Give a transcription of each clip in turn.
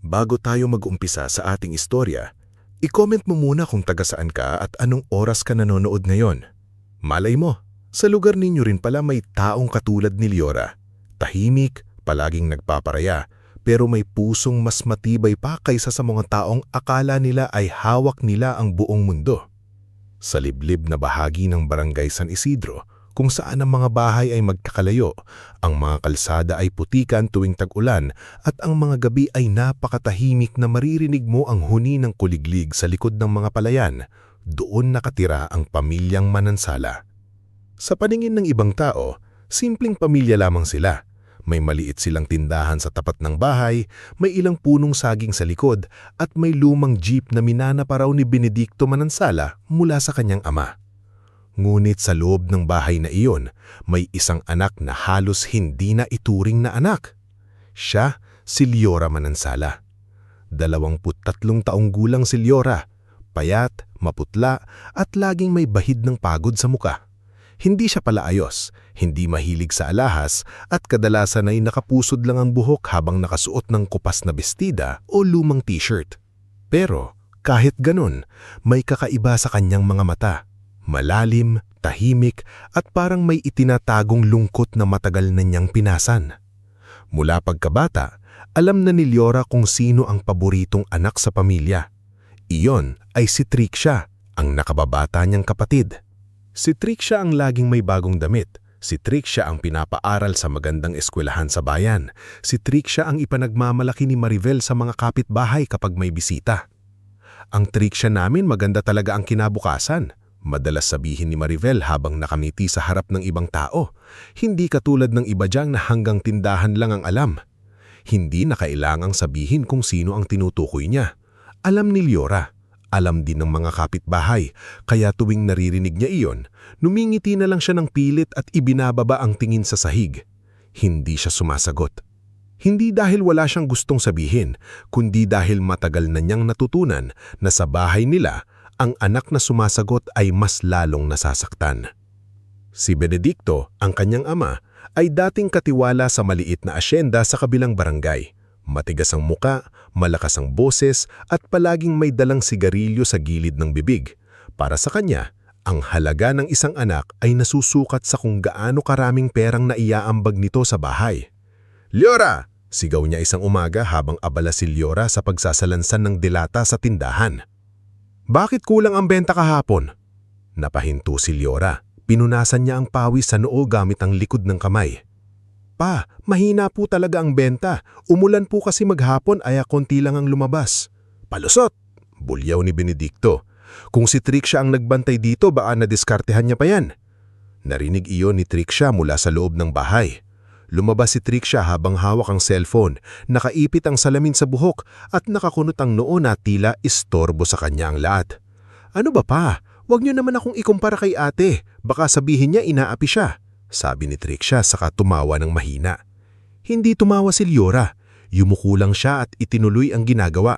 Bago tayo mag-umpisa sa ating istorya, i-comment mo muna kung taga saan ka at anong oras ka nanonood ngayon. Malay mo, sa lugar ninyo rin pala may taong katulad ni Liora. Tahimik, palaging nagpaparaya, pero may pusong mas matibay pa kaysa sa mga taong akala nila ay hawak nila ang buong mundo. Sa liblib na bahagi ng Barangay San Isidro, kung saan ang mga bahay ay magkakalayo, ang mga kalsada ay putikan tuwing tag-ulan at ang mga gabi ay napakatahimik na maririnig mo ang huni ng kuliglig sa likod ng mga palayan, doon nakatira ang pamilyang Manansala. Sa paningin ng ibang tao, simpleng pamilya lamang sila. May maliit silang tindahan sa tapat ng bahay, may ilang punong saging sa likod at may lumang jeep na minana pa raw ni Benedicto Manansala mula sa kanyang ama. Ngunit sa loob ng bahay na iyon, may isang anak na halos hindi na ituring na anak. Siya, si Liora Manansala. 23 taong gulang si Liora, payat, maputla at laging may bahid ng pagod sa muka. Hindi siya palaayos, hindi mahilig sa alahas at kadalasan ay nakapusod lang ang buhok habang nakasuot ng kupas na bestida o lumang t-shirt. Pero kahit ganun, may kakaiba sa kanyang mga mata. Malalim, tahimik at parang may itinatagong lungkot na matagal na niyang pinasan. Mula pagkabata, alam na ni Liora kung sino ang paboritong anak sa pamilya. Iyon ay si Trixia, ang nakababata niyang kapatid. Si Trixia ang laging may bagong damit. Si Trixia ang pinapaaral sa magandang eskwelahan sa bayan. Si Trixia ang ipanagmamalaki ni Marivel sa mga kapitbahay kapag may bisita. Ang Trixia namin maganda talaga ang kinabukasan. Madalas sabihin ni Marivel habang nakamiti sa harap ng ibang tao. Hindi katulad ng iba diyang na hanggang tindahan lang ang alam. Hindi na kailangang sabihin kung sino ang tinutukoy niya. Alam ni Liora, alam din ng mga kapitbahay, kaya tuwing naririnig niya iyon, numingiti na lang siya ng pilit at ibinababa ang tingin sa sahig. Hindi siya sumasagot. Hindi dahil wala siyang gustong sabihin, kundi dahil matagal na niyang natutunan na sa bahay nila, ang anak na sumasagot ay mas lalong nasasaktan. Si Benedicto, ang kanyang ama, ay dating katiwala sa maliit na asyenda sa kabilang barangay. Matigas ang muka, malakas ang boses at palaging may dalang sigarilyo sa gilid ng bibig. Para sa kanya, ang halaga ng isang anak ay nasusukat sa kung gaano karaming perang naiaambag nito sa bahay. "Liora!" sigaw niya isang umaga habang abala si Liora sa pagsasalansan ng dilata sa tindahan. "Bakit kulang ang benta kahapon?" Napahinto si Liora. Pinunasan niya ang pawis sa noo gamit ang likod ng kamay. "Pa, mahina po talaga ang benta. Umulan po kasi maghapon ay konti lang ang lumabas." "Palusot!" bulyaw ni Benedicto. "Kung si Trixia ang nagbantay dito, baka nadiskartehan niya pa yan." Narinig iyon ni Trixia mula sa loob ng bahay. Lumabas si Trixia habang hawak ang cellphone, nakaipit ang salamin sa buhok at nakakunot ang noo na tila istorbo sa kanya ang lahat. "Ano ba pa? Huwag niyo naman akong ikumpara kay ate. Baka sabihin niya inaapi siya," sabi ni Trixia saka tumawa ng mahina. Hindi tumawa si Liora. Yumuko lang siya at itinuloy ang ginagawa.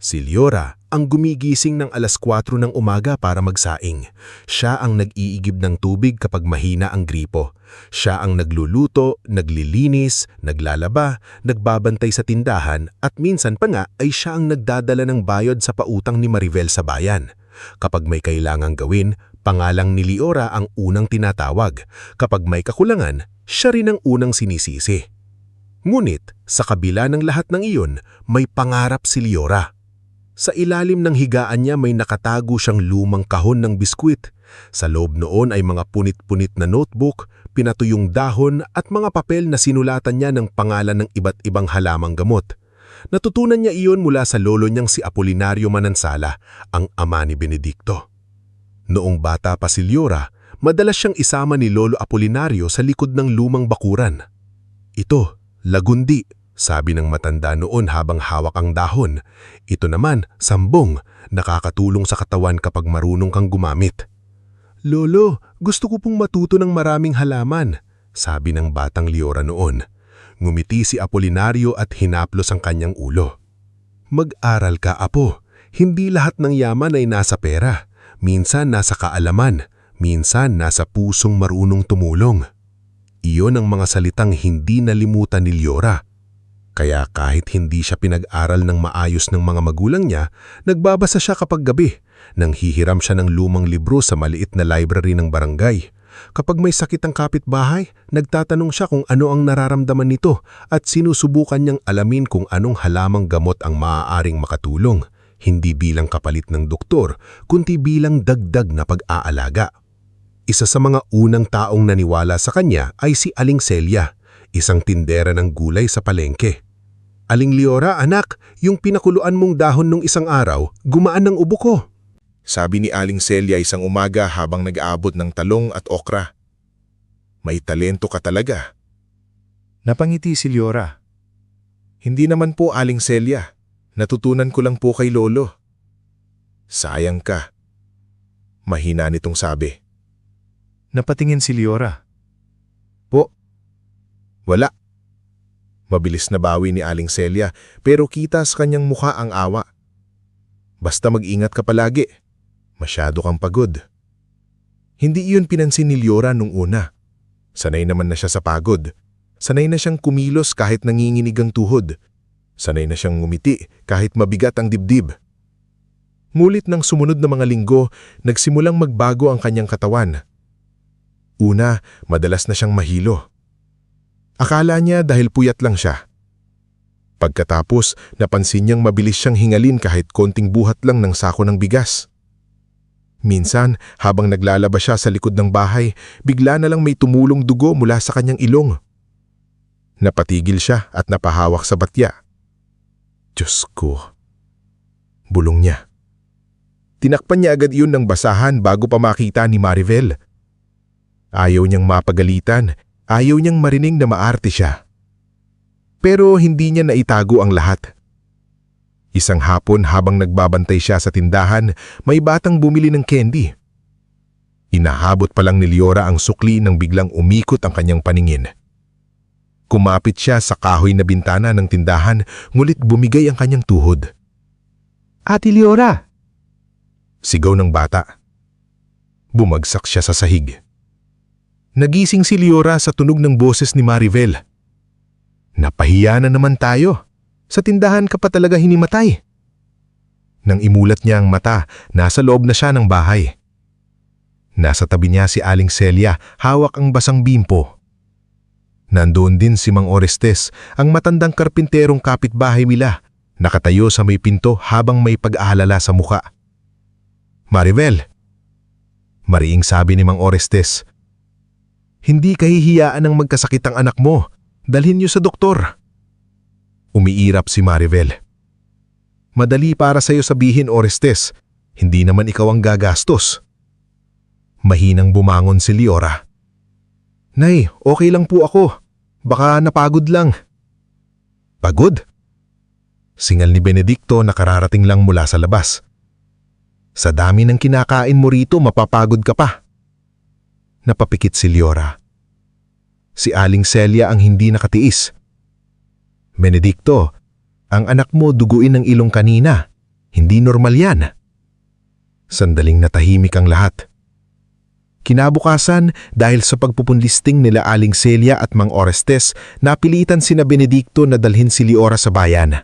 Si Liora ang gumigising ng 4:00 ng umaga para magsaing. Siya ang nag-iigib ng tubig kapag mahina ang gripo. Siya ang nagluluto, naglilinis, naglalaba, nagbabantay sa tindahan at minsan pa nga ay siya ang nagdadala ng bayad sa pautang ni Marivel sa bayan. Kapag may kailangang gawin, pangalang ni Liora ang unang tinatawag. Kapag may kakulangan, siya rin ang unang sinisisi. Ngunit sa kabila ng lahat ng iyon, may pangarap si Liora. Sa ilalim ng higaan niya may nakatago siyang lumang kahon ng biskwit. Sa loob noon ay mga punit-punit na notebook, pinatuyong dahon at mga papel na sinulatan niya ng pangalan ng iba't ibang halamang gamot. Natutunan niya iyon mula sa lolo niyang si Apolinario Manansala, ang ama ni Benedicto. Noong bata pa si Liora, madalas siyang isama ni Lolo Apolinario sa likod ng lumang bakuran. "Ito, lagundi," sabi ng matanda noon habang hawak ang dahon. "Ito naman, sambong, nakakatulong sa katawan kapag marunong kang gumamit." "Lolo, gusto ko pong matuto ng maraming halaman," sabi ng batang Liora noon. Ngumiti si Apolinario at hinaplos ang kanyang ulo. "Mag-aral ka, apo. Hindi lahat ng yaman ay nasa pera. Minsan nasa kaalaman, minsan nasa pusong marunong tumulong." Iyon ang mga salitang hindi nalimutan ni Liora. Kaya kahit hindi siya pinag-aral ng maayos ng mga magulang niya, nagbabasa siya kapag gabi. Nang hihiram siya ng lumang libro sa maliit na library ng barangay. Kapag may sakit ang kapitbahay, nagtatanong siya kung ano ang nararamdaman nito at sinusubukan niyang alamin kung anong halamang gamot ang maaaring makatulong. Hindi bilang kapalit ng doktor, kundi bilang dagdag na pag-aalaga. Isa sa mga unang taong naniwala sa kanya ay si Aling Celia, isang tindera ng gulay sa palengke. "Aling Leora, anak, yung pinakuluan mong dahon nung isang araw, gumaan ng ubo ko," sabi ni Aling Celia isang umaga habang nag-aabot ng talong at okra. "May talento ka talaga." Napangiti si Leora. "Hindi naman po, Aling Celia. Natutunan ko lang po kay Lolo." "Sayang ka," mahina nitong sabi. Napatingin si Leora. "Po, wala." Mabilis na bawi ni Aling Celia pero kita sa kanyang mukha ang awa. "Basta mag-ingat ka palagi. Masyado kang pagod." Hindi iyon pinansin ni Leora nung una. Sanay naman na siya sa pagod. Sanay na siyang kumilos kahit nanginginig ang tuhod. Sanay na siyang ngumiti kahit mabigat ang dibdib. Ngunit ng sumunod na mga linggo, nagsimulang magbago ang kanyang katawan. Una, madalas na siyang mahilo. Akala niya dahil puyat lang siya. Pagkatapos, napansin niyang mabilis siyang hingalin kahit konting buhat lang ng sako ng bigas. Minsan, habang naglalaba siya sa likod ng bahay, bigla na lang may tumulong dugo mula sa kanyang ilong. Napatigil siya at napahawak sa batya. "Diyos ko," bulong niya. Tinakpan niya agad iyon ng basahan bago pa makita ni Marivel. Ayaw niyang mapagalitan. Ayaw niyang marinig na maarte siya. Pero hindi niya naitago ang lahat. Isang hapon habang nagbabantay siya sa tindahan, may batang bumili ng candy. Inahabot pa lang ni Leora ang sukli nang biglang umikot ang kanyang paningin. Kumapit siya sa kahoy na bintana ng tindahan, ngulit bumigay ang kanyang tuhod. "Ate Leora!" Sigaw ng bata. Bumagsak siya sa sahig. Nagising si Leora sa tunog ng boses ni Marivel. "Napahiya na naman tayo. Sa tindahan ka pa talaga hinimatay." Nang imulat niya ang mata, nasa loob na siya ng bahay. Nasa tabi niya si Aling Celia, hawak ang basang bimpo. Nandoon din si Mang Orestes, ang matandang karpinterong kapitbahay nila, nakatayo sa may pinto habang may pag-aalala sa muka. "Marivel," mariing sabi ni Mang Orestes, "hindi kahihiyaan ng magkasakit ang anak mo. Dalhin niyo sa doktor." Umiirap si Marivel. "Madali para sa'yo sabihin, Orestes. Hindi naman ikaw ang gagastos." Mahinang bumangon si Leora. "Nay, okay lang po ako. Baka napagod lang." "Pagod?" Singal ni Benedicto na kararating lang mula sa labas. "Sa dami ng kinakain mo rito, mapapagod ka pa." Napapikit si Leora. Si Aling Celia ang hindi nakatiis. "Benedicto, ang anak mo duguin ng ilong kanina. Hindi normal yan." Sandaling natahimik ang lahat. Kinabukasan, dahil sa pagpupunlisting nila Aling Celia at Mang Orestes, napilitan sina Benedicto na dalhin si Leora sa bayan.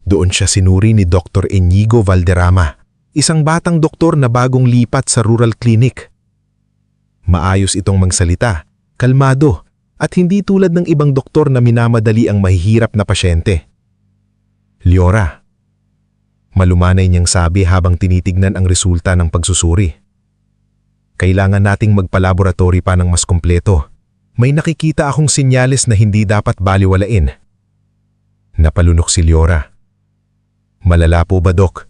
Doon siya sinuri ni Dr. Inigo Valderrama, isang batang doktor na bagong lipat sa rural clinic. Maayos itong magsalita, kalmado, at hindi tulad ng ibang doktor na minamadali ang mahihirap na pasyente. "Leora," malumanay niyang sabi habang tinitignan ang resulta ng pagsusuri. "Kailangan nating magpalaboratory pa ng mas kumpleto. May nakikita akong senyales na hindi dapat baliwalain." Napalunok si Leora. "Malala po ba, Dok?"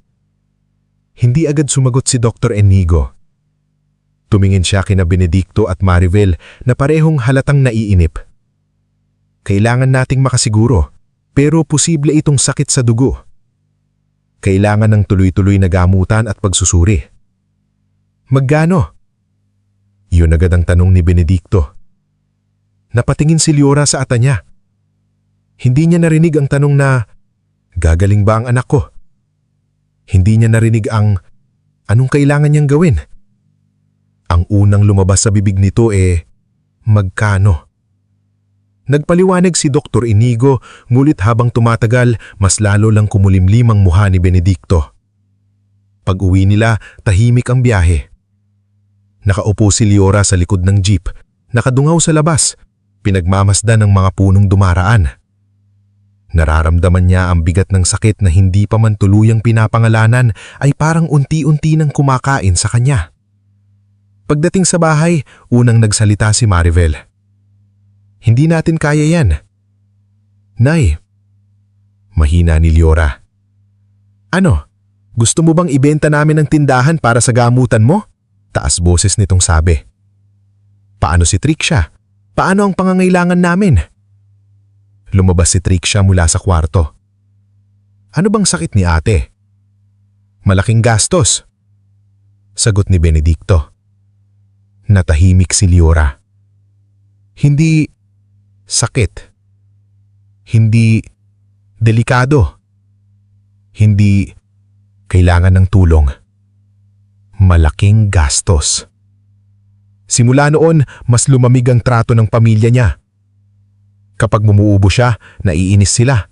Hindi agad sumagot si Dr. Inigo. Tumingin siya kina Benedicto at Marivel na parehong halatang naiinip. "Kailangan nating makasiguro, pero posible itong sakit sa dugo. Kailangan ng tuloy-tuloy na gamutan at pagsusuri." "Magkano?" Yun agad ang tanong ni Benedicto. Napatingin si Leora sa ata niya. Hindi niya narinig ang tanong na, "Gagaling ba ang anak ko?" Hindi niya narinig ang, "Anong kailangan niyang gawin?" Ang unang lumabas sa bibig nito magkano? Nagpaliwanag si Dr. Inigo, ngulit habang tumatagal, mas lalo lang kumulimlim ang mukha ni Benedicto. Pag-uwi nila, tahimik ang biyahe. Nakaupo si Liora sa likod ng jeep, nakadungaw sa labas, pinagmamasdan ng mga punong dumaraan. Nararamdaman niya ang bigat ng sakit na hindi pa man tuluyang pinapangalanan ay parang unti-unti nang kumakain sa kanya. Pagdating sa bahay, unang nagsalita si Maribel. "Hindi natin kaya yan." "Nay." Mahina ni Liora. "Ano? Gusto mo bang ibenta namin ang tindahan para sa gamutan mo?" Taas boses nitong sabi. "Paano si Trixia? Paano ang pangangailangan namin?" Lumabas si Trixia mula sa kwarto. "Ano bang sakit ni ate?" "Malaking gastos." Sagot ni Benedicto. Natahimik si Liora. Hindi sakit. Hindi delikado. Hindi kailangan ng tulong. Malaking gastos. Simula noon, mas lumamig ang trato ng pamilya niya. Kapag bumuubo siya, naiinis sila.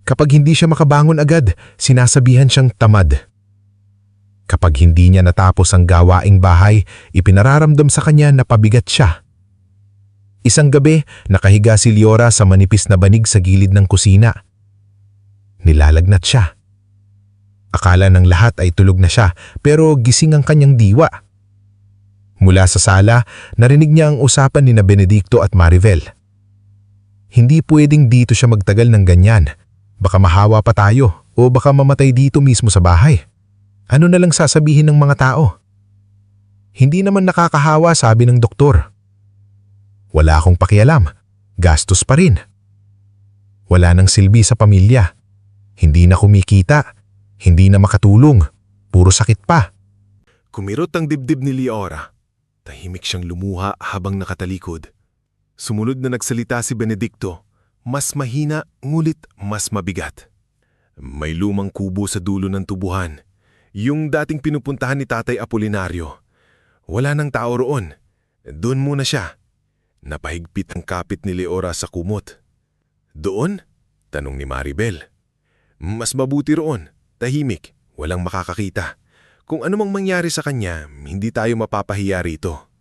Kapag hindi siya makabangon agad, sinasabihan siyang tamad. Kapag hindi niya natapos ang gawaing bahay, ipinararamdam sa kanya na pabigat siya. Isang gabi, nakahiga si Liora sa manipis na banig sa gilid ng kusina. Nilalagnat siya. Akala ng lahat ay tulog na siya, pero gising ang kanyang diwa. Mula sa sala, narinig niya ang usapan ni na Benedicto at Maribel. Hindi pwedeng dito siya magtagal ng ganyan. Baka mahawa pa tayo o baka mamatay dito mismo sa bahay. Ano na lang sasabihin ng mga tao? Hindi naman nakakahawa, sabi ng doktor. Wala akong pakialam. Gastos pa rin. Wala nang silbi sa pamilya. Hindi na kumikita. Hindi na makatulong. Puro sakit pa. Kumirot ang dibdib ni Liora. Tahimik siyang lumuha habang nakatalikod. Sumunod na nagsalita si Benedicto. Mas mahina, ngulit mas mabigat. May lumang kubo sa dulo ng tubuhan. Yung dating pinupuntahan ni Tatay Apolinario. Wala nang tao roon. Doon muna siya. Napahigpit ang kapit ni Liora sa kumot. "Doon?" tanong ni Maribel. "Mas mabuti roon. Tahimik. Walang makakakita. Kung anumang mangyari sa kanya, hindi tayo mapapahiya rito."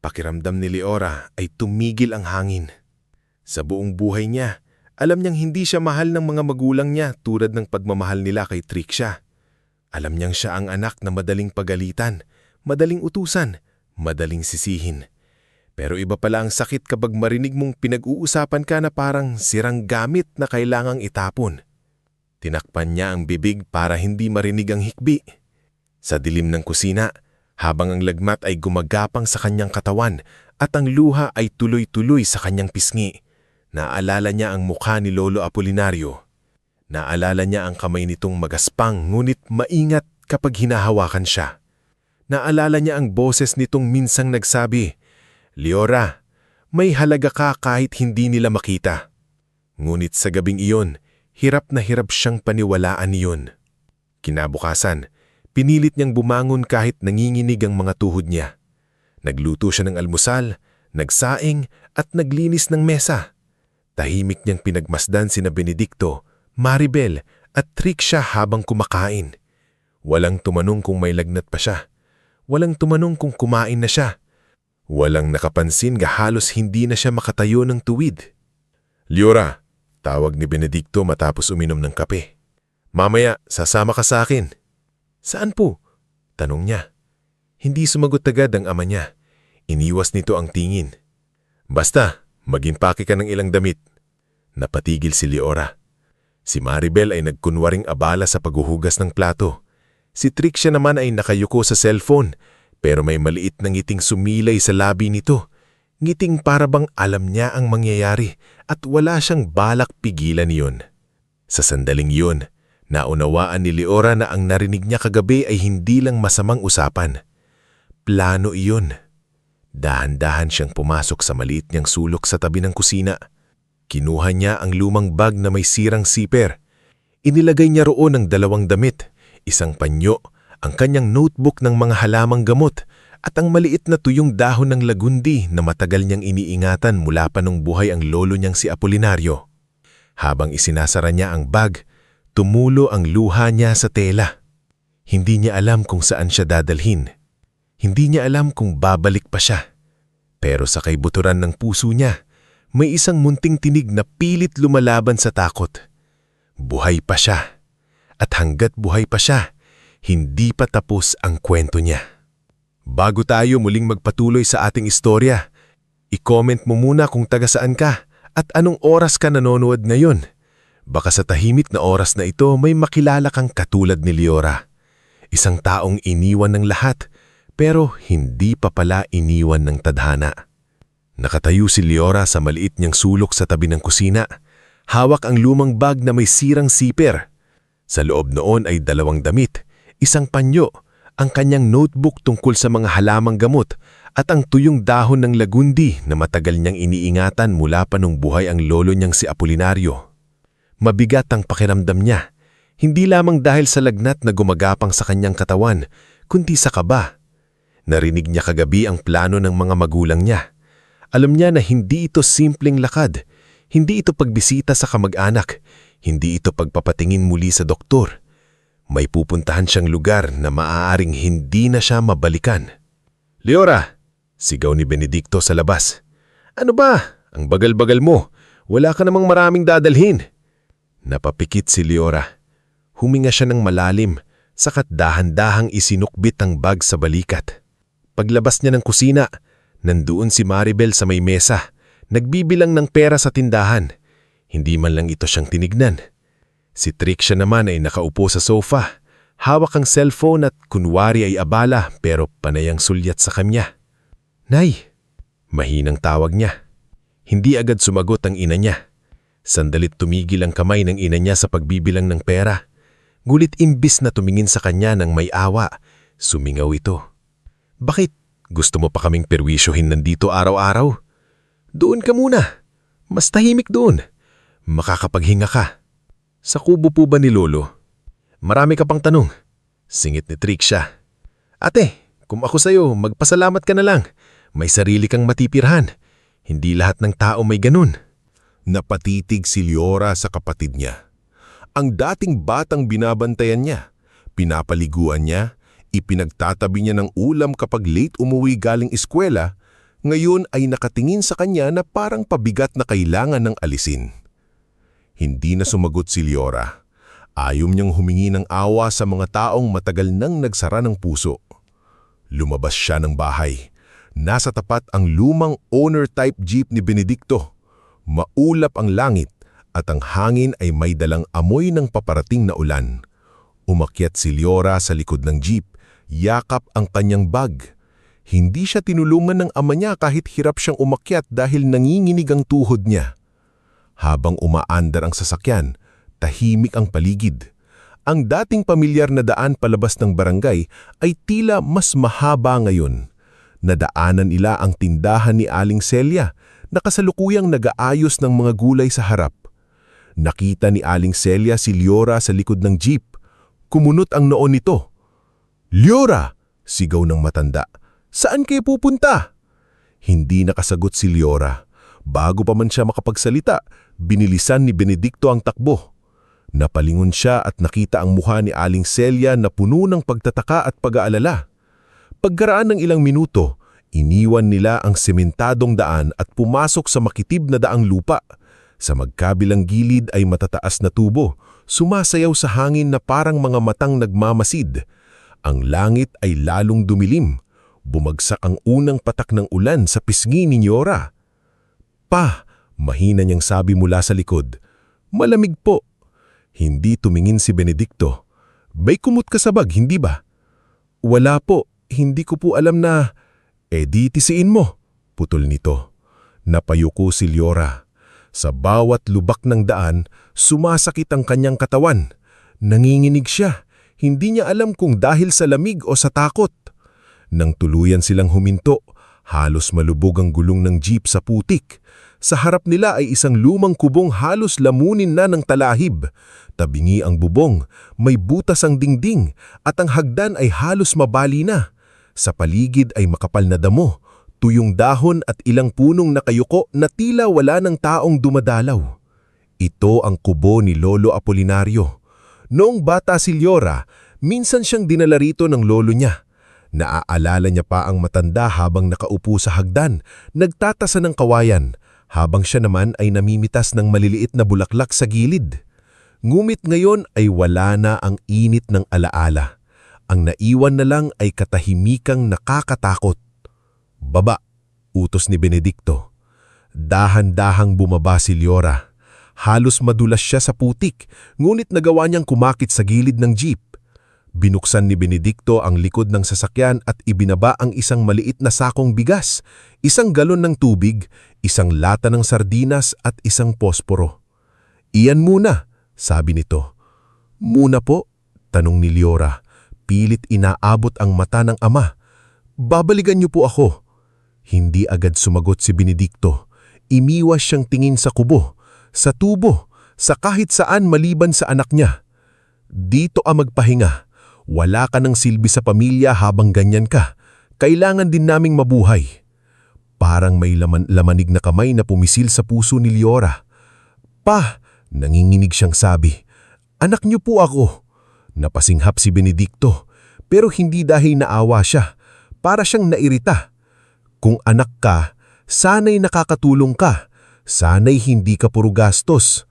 Pakiramdam ni Liora ay tumigil ang hangin. Sa buong buhay niya, alam niyang hindi siya mahal ng mga magulang niya tulad ng pagmamahal nila kay Trixia. Alam niyang siya ang anak na madaling pagalitan, madaling utusan, madaling sisihin. Pero iba pala ang sakit kapag marinig mong pinag-uusapan ka na parang sirang gamit na kailangang itapon. Tinakpan niya ang bibig para hindi marinig ang hikbi. Sa dilim ng kusina, habang ang lagmat ay gumagapang sa kanyang katawan at ang luha ay tuloy-tuloy sa kanyang pisngi, naalala niya ang mukha ni Lolo Apolinario. Naalala niya ang kamay nitong magaspang ngunit maingat kapag hinahawakan siya. Naalala niya ang boses nitong minsang nagsabi, "Liora, may halaga ka kahit hindi nila makita." Ngunit sa gabing iyon, hirap na hirap siyang paniwalaan iyon. Kinabukasan, pinilit niyang bumangon kahit nanginginig ang mga tuhod niya. Nagluto siya ng almusal, nagsaing at naglinis ng mesa. Tahimik niyang pinagmasdan sina Benedicto, Maribel at Trixia habang kumakain. Walang tumanong kung may lagnat pa siya. Walang tumanong kung kumain na siya. Walang nakapansin nga halos hindi na siya makatayo ng tuwid. "Liora," tawag ni Benedicto matapos uminom ng kape. "Mamaya, sasama ka sa akin." "Saan po?" tanong niya. Hindi sumagot agad ang ama niya. Iniwas nito ang tingin. "Basta, mag-impake ka ng ilang damit." Napatigil si Liora. Si Maribel ay nagkunwaring abala sa paghuhugas ng plato. Si Trixia naman ay nakayuko sa cellphone, pero may maliit na ngiting sumilay sa labi nito. Ngiting para bang alam niya ang mangyayari at wala siyang balak pigilan iyon. Sa sandaling iyon, naunawaan ni Liora na ang narinig niya kagabi ay hindi lang masamang usapan. Plano iyon. Dahan-dahan siyang pumasok sa maliit niyang sulok sa tabi ng kusina. Kinuha niya ang lumang bag na may sirang siper. Inilagay niya roon ang 2 damit, isang panyo, ang kanyang notebook ng mga halamang gamot, at ang maliit na tuyong dahon ng lagundi na matagal niyang iniingatan mula pa nung buhay ang lolo niyang si Apolinario. Habang isinasara niya ang bag, tumulo ang luha niya sa tela. Hindi niya alam kung saan siya dadalhin. Hindi niya alam kung babalik pa siya. Pero sa kaibuturan ng puso niya, may isang munting tinig na pilit lumalaban sa takot. Buhay pa siya. At hanggat buhay pa siya, hindi pa tapos ang kwento niya. Bago tayo muling magpatuloy sa ating istorya, i-comment mo muna kung taga saan ka at anong oras ka nanonood ngayon. Baka sa tahimik na oras na ito may makilala kang katulad ni Liora. Isang taong iniwan ng lahat pero hindi pa pala iniwan ng tadhana. Nakatayo si Liora sa maliit niyang sulok sa tabi ng kusina. Hawak ang lumang bag na may sirang siper. Sa loob noon ay 2 damit, isang panyo, ang kanyang notebook tungkol sa mga halamang gamot at ang tuyong dahon ng lagundi na matagal niyang iniingatan mula pa nung buhay ang lolo niyang si Apolinario. Mabigat ang pakiramdam niya, hindi lamang dahil sa lagnat na gumagapang sa kanyang katawan, kundi sa kaba. Narinig niya kagabi ang plano ng mga magulang niya. Alam niya na hindi ito simpleng lakad, hindi ito pagbisita sa kamag-anak, hindi ito pagpapatingin muli sa doktor. May pupuntahan siyang lugar na maaaring hindi na siya mabalikan. "Liora!" sigaw ni Benedicto sa labas. "Ano ba? Ang bagal-bagal mo. Wala ka namang maraming dadalhin." Napapikit si Liora. Huminga siya ng malalim, sakat dahan-dahang isinukbit ang bag sa balikat. Paglabas niya ng kusina, nandoon si Maribel sa may mesa, nagbibilang ng pera sa tindahan. Hindi man lang ito siyang tinignan. Si Trixia naman ay nakaupo sa sofa, hawak ang cellphone at kunwari ay abala pero panayang sulyat sa kanya. "Nay!" mahinang tawag niya. Hindi agad sumagot ang ina niya. Sandalit tumigil ang kamay ng ina niya sa pagbibilang ng pera. Ngulit imbis na tumingin sa kanya ng may awa, sumingaw ito. "Bakit? Gusto mo pa kaming perwisyohin nandito araw-araw? Doon ka muna. Mas tahimik doon. Makakapaghinga ka." "Sa kubo po ba ni Lolo?" "Marami ka pang tanong," singit ni Trixia. "Ate, kung ako sa'yo, magpasalamat ka na lang. May sarili kang matipirhan. Hindi lahat ng tao may ganun." Napatitig si Liora sa kapatid niya. Ang dating batang binabantayan niya, pinapaliguan niya, ipinagtatabi niya ng ulam kapag late umuwi galing eskwela, ngayon ay nakatingin sa kanya na parang pabigat na kailangan ng alisin. Hindi na sumagot si Liora. Ayaw niyang humingi ng awa sa mga taong matagal nang nagsara ng puso. Lumabas siya ng bahay. Nasa tapat ang lumang owner-type jeep ni Benedicto. Maulap ang langit at ang hangin ay may dalang amoy ng paparating na ulan. Umakyat si Liora sa likod ng jeep, yakap ang kanyang bag. Hindi siya tinulungan ng ama niya kahit hirap siyang umakyat dahil nanginginig ang tuhod niya. Habang umaandar ang sasakyan, tahimik ang paligid. Ang dating pamilyar na daan palabas ng barangay ay tila mas mahaba ngayon. Nadaanan nila ang tindahan ni Aling Celia na kasalukuyang nag-aayos ng mga gulay sa harap. Nakita ni Aling Celia si Liora sa likod ng jeep. Kumunot ang noo nito. "Liora!" sigaw ng matanda. "Saan kayo pupunta?" Hindi nakasagot si Liora. Bago pa man siya makapagsalita, binilisan ni Benedicto ang takbo. Napalingon siya at nakita ang mukha ni Aling Celia na puno ng pagtataka at pag-aalala. Pagkaraan ng ilang minuto, iniwan nila ang sementadong daan at pumasok sa makitib na daang lupa. Sa magkabilang gilid ay matataas na tubo, sumasayaw sa hangin na parang mga matang nagmamasid. Ang langit ay lalong dumilim. Bumagsak ang unang patak ng ulan sa pisngi ni Liora. "Pa," mahina niyang sabi mula sa likod. "Malamig po." Hindi tumingin si Benedicto. "May kumot ka sa bag, hindi ba?" "Wala po, hindi ko po alam na..." "Di tisiin mo," putol nito. Napayuko si Liora. Sa bawat lubak ng daan, sumasakit ang kanyang katawan. Nanginginig siya. Hindi niya alam kung dahil sa lamig o sa takot. Nang tuluyan silang huminto, halos malubog ang gulong ng jeep sa putik. Sa harap nila ay isang lumang kubong halos lamunin na ng talahib. Tabingi ang bubong, may butas ang dingding, at ang hagdan ay halos mabali na. Sa paligid ay makapal na damo, tuyong dahon at ilang punong nakayuko na tila wala ng taong dumadalaw. Ito ang kubo ni Lolo Apolinario. Noong bata si Leora, minsan siyang dinala rito ng lolo niya. Naaalala niya pa ang matanda habang nakaupo sa hagdan, nagtatasa ng kawayan, habang siya naman ay namimitas ng maliliit na bulaklak sa gilid. Ngumit ngayon ay wala na ang init ng alaala. Ang naiwan na lang ay katahimikang nakakatakot. Baba, utos ni Benedicto. Dahan-dahang bumaba si Leora. Halos madulas siya sa putik, ngunit nagawa niyang kumakit sa gilid ng jeep. Binuksan ni Benedicto ang likod ng sasakyan at ibinaba ang isang maliit na sakong bigas, isang galon ng tubig, isang lata ng sardinas at isang posporo. "Iyan muna," sabi nito. "Muna po?" tanong ni Leora. Pilit inaabot ang mata ng ama. "Babalikan niyo po ako." Hindi agad sumagot si Benedicto. Imiwas siyang tingin sa kubo, sa tubo, sa kahit saan maliban sa anak niya. "Dito ka magpahinga. Wala ka ng silbi sa pamilya habang ganyan ka. Kailangan din naming mabuhay." Parang may lamanig na kamay na pumisil sa puso ni Leora. "Pa," nanginginig siyang sabi. "Anak niyo po ako." Napasinghap si Benedicto, pero hindi dahil naawa siya. Para siyang nairita. Kung anak ka, sana'y nakakatulong ka. Sana'y hindi ka puro gastos.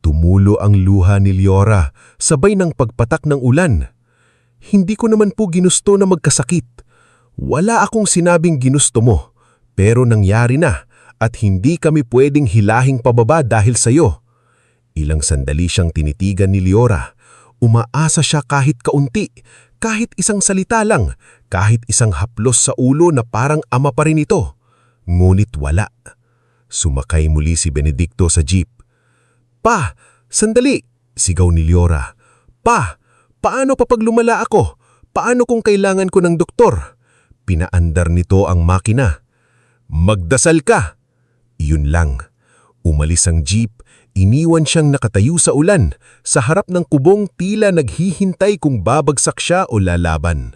Tumulo ang luha ni Leora, sabay ng pagpatak ng ulan. "Hindi ko naman po ginusto na magkasakit. Wala akong sinabing ginusto mo, pero nangyari na at hindi kami pwedeng hilahing pababa dahil sa'yo." Ilang sandali siyang tinitigan ni Leora. Umaasa siya kahit kaunti, kahit isang salita lang, kahit isang haplos sa ulo na parang ama pa rin ito. Ngunit wala. Sumakay muli si Benedicto sa jeep. "Pa, sandali!" sigaw ni Leora. "Pa, paano pa pag lumala ako? Paano kung kailangan ko ng doktor?" Pinaandar nito ang makina. "Magdasal ka!" Iyon lang. Umalis ang jeep, iniwan siyang nakatayo sa ulan, sa harap ng kubong tila naghihintay kung babagsak siya o lalaban.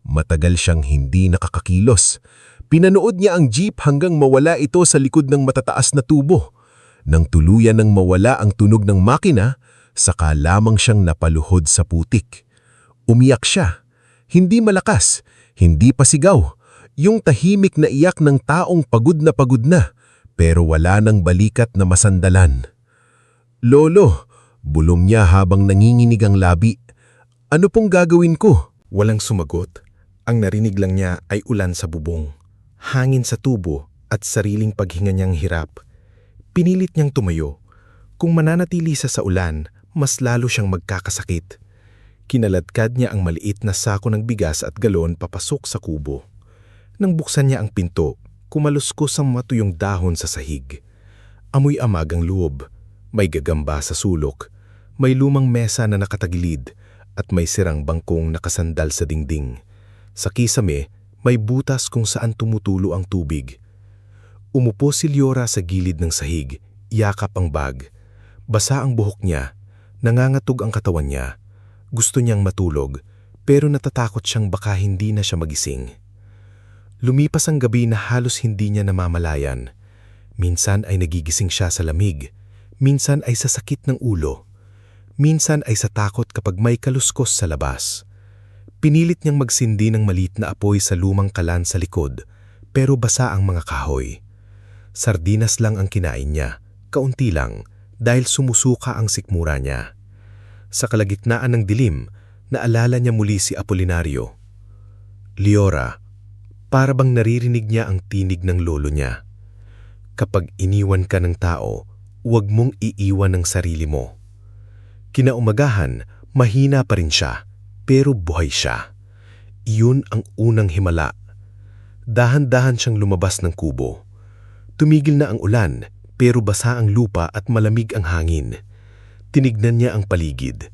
Matagal siyang hindi nakakakilos. Pinanood niya ang jeep hanggang mawala ito sa likod ng matataas na tubo. Nang tuluyan ng mawala ang tunog ng makina, saka lamang siyang napaluhod sa putik. Umiyak siya. Hindi malakas, hindi pasigaw. Yung tahimik na iyak ng taong pagod na, pero wala nang balikat na masandalan. "Lolo," bulong niya habang nanginginig ang labi. "Ano pong gagawin ko?" Walang sumagot. Ang narinig lang niya ay ulan sa bubong, hangin sa tubo at sariling paghinga niyang hirap. Pinilit niyang tumayo. Kung mananatili sa ulan, mas lalo siyang magkakasakit. Kinaladkad niya ang maliit na sako ng bigas at galon papasok sa kubo. Nang buksan niya ang pinto, kumaluskos ang matuyong dahon sa sahig. Amoy amag ang loob. May gagamba sa sulok, may lumang mesa na nakatagilid, at may sirang bangkong nakasandal sa dingding. Sa kisame, may butas kung saan tumutulo ang tubig. Umupo si Leora sa gilid ng sahig, yakap ang bag. Basa ang buhok niya, nangangatog ang katawan niya. Gusto niyang matulog, pero natatakot siyang baka hindi na siya magising. Lumipas ang gabi na halos hindi niya namamalayan. Minsan ay nagigising siya sa lamig, minsan ay sa sakit ng ulo, minsan ay sa takot kapag may kaluskos sa labas. Pinilit niyang magsindi ng maliit na apoy sa lumang kalan sa likod, pero basa ang mga kahoy. Sardinas lang ang kinain niya, kaunti lang, dahil sumusuka ang sikmura niya. Sa kalagitnaan ng dilim, naalala niya muli si Apolinario. "Leora," para bang naririnig niya ang tinig ng lolo niya. "Kapag iniwan ka ng tao, huwag mong iiwan ng sarili mo." Kinaumagahan, mahina pa rin siya, pero buhay siya. Iyon ang unang himala. Dahan-dahan siyang lumabas ng kubo. Tumigil na ang ulan, pero basa ang lupa at malamig ang hangin. Tinignan niya ang paligid.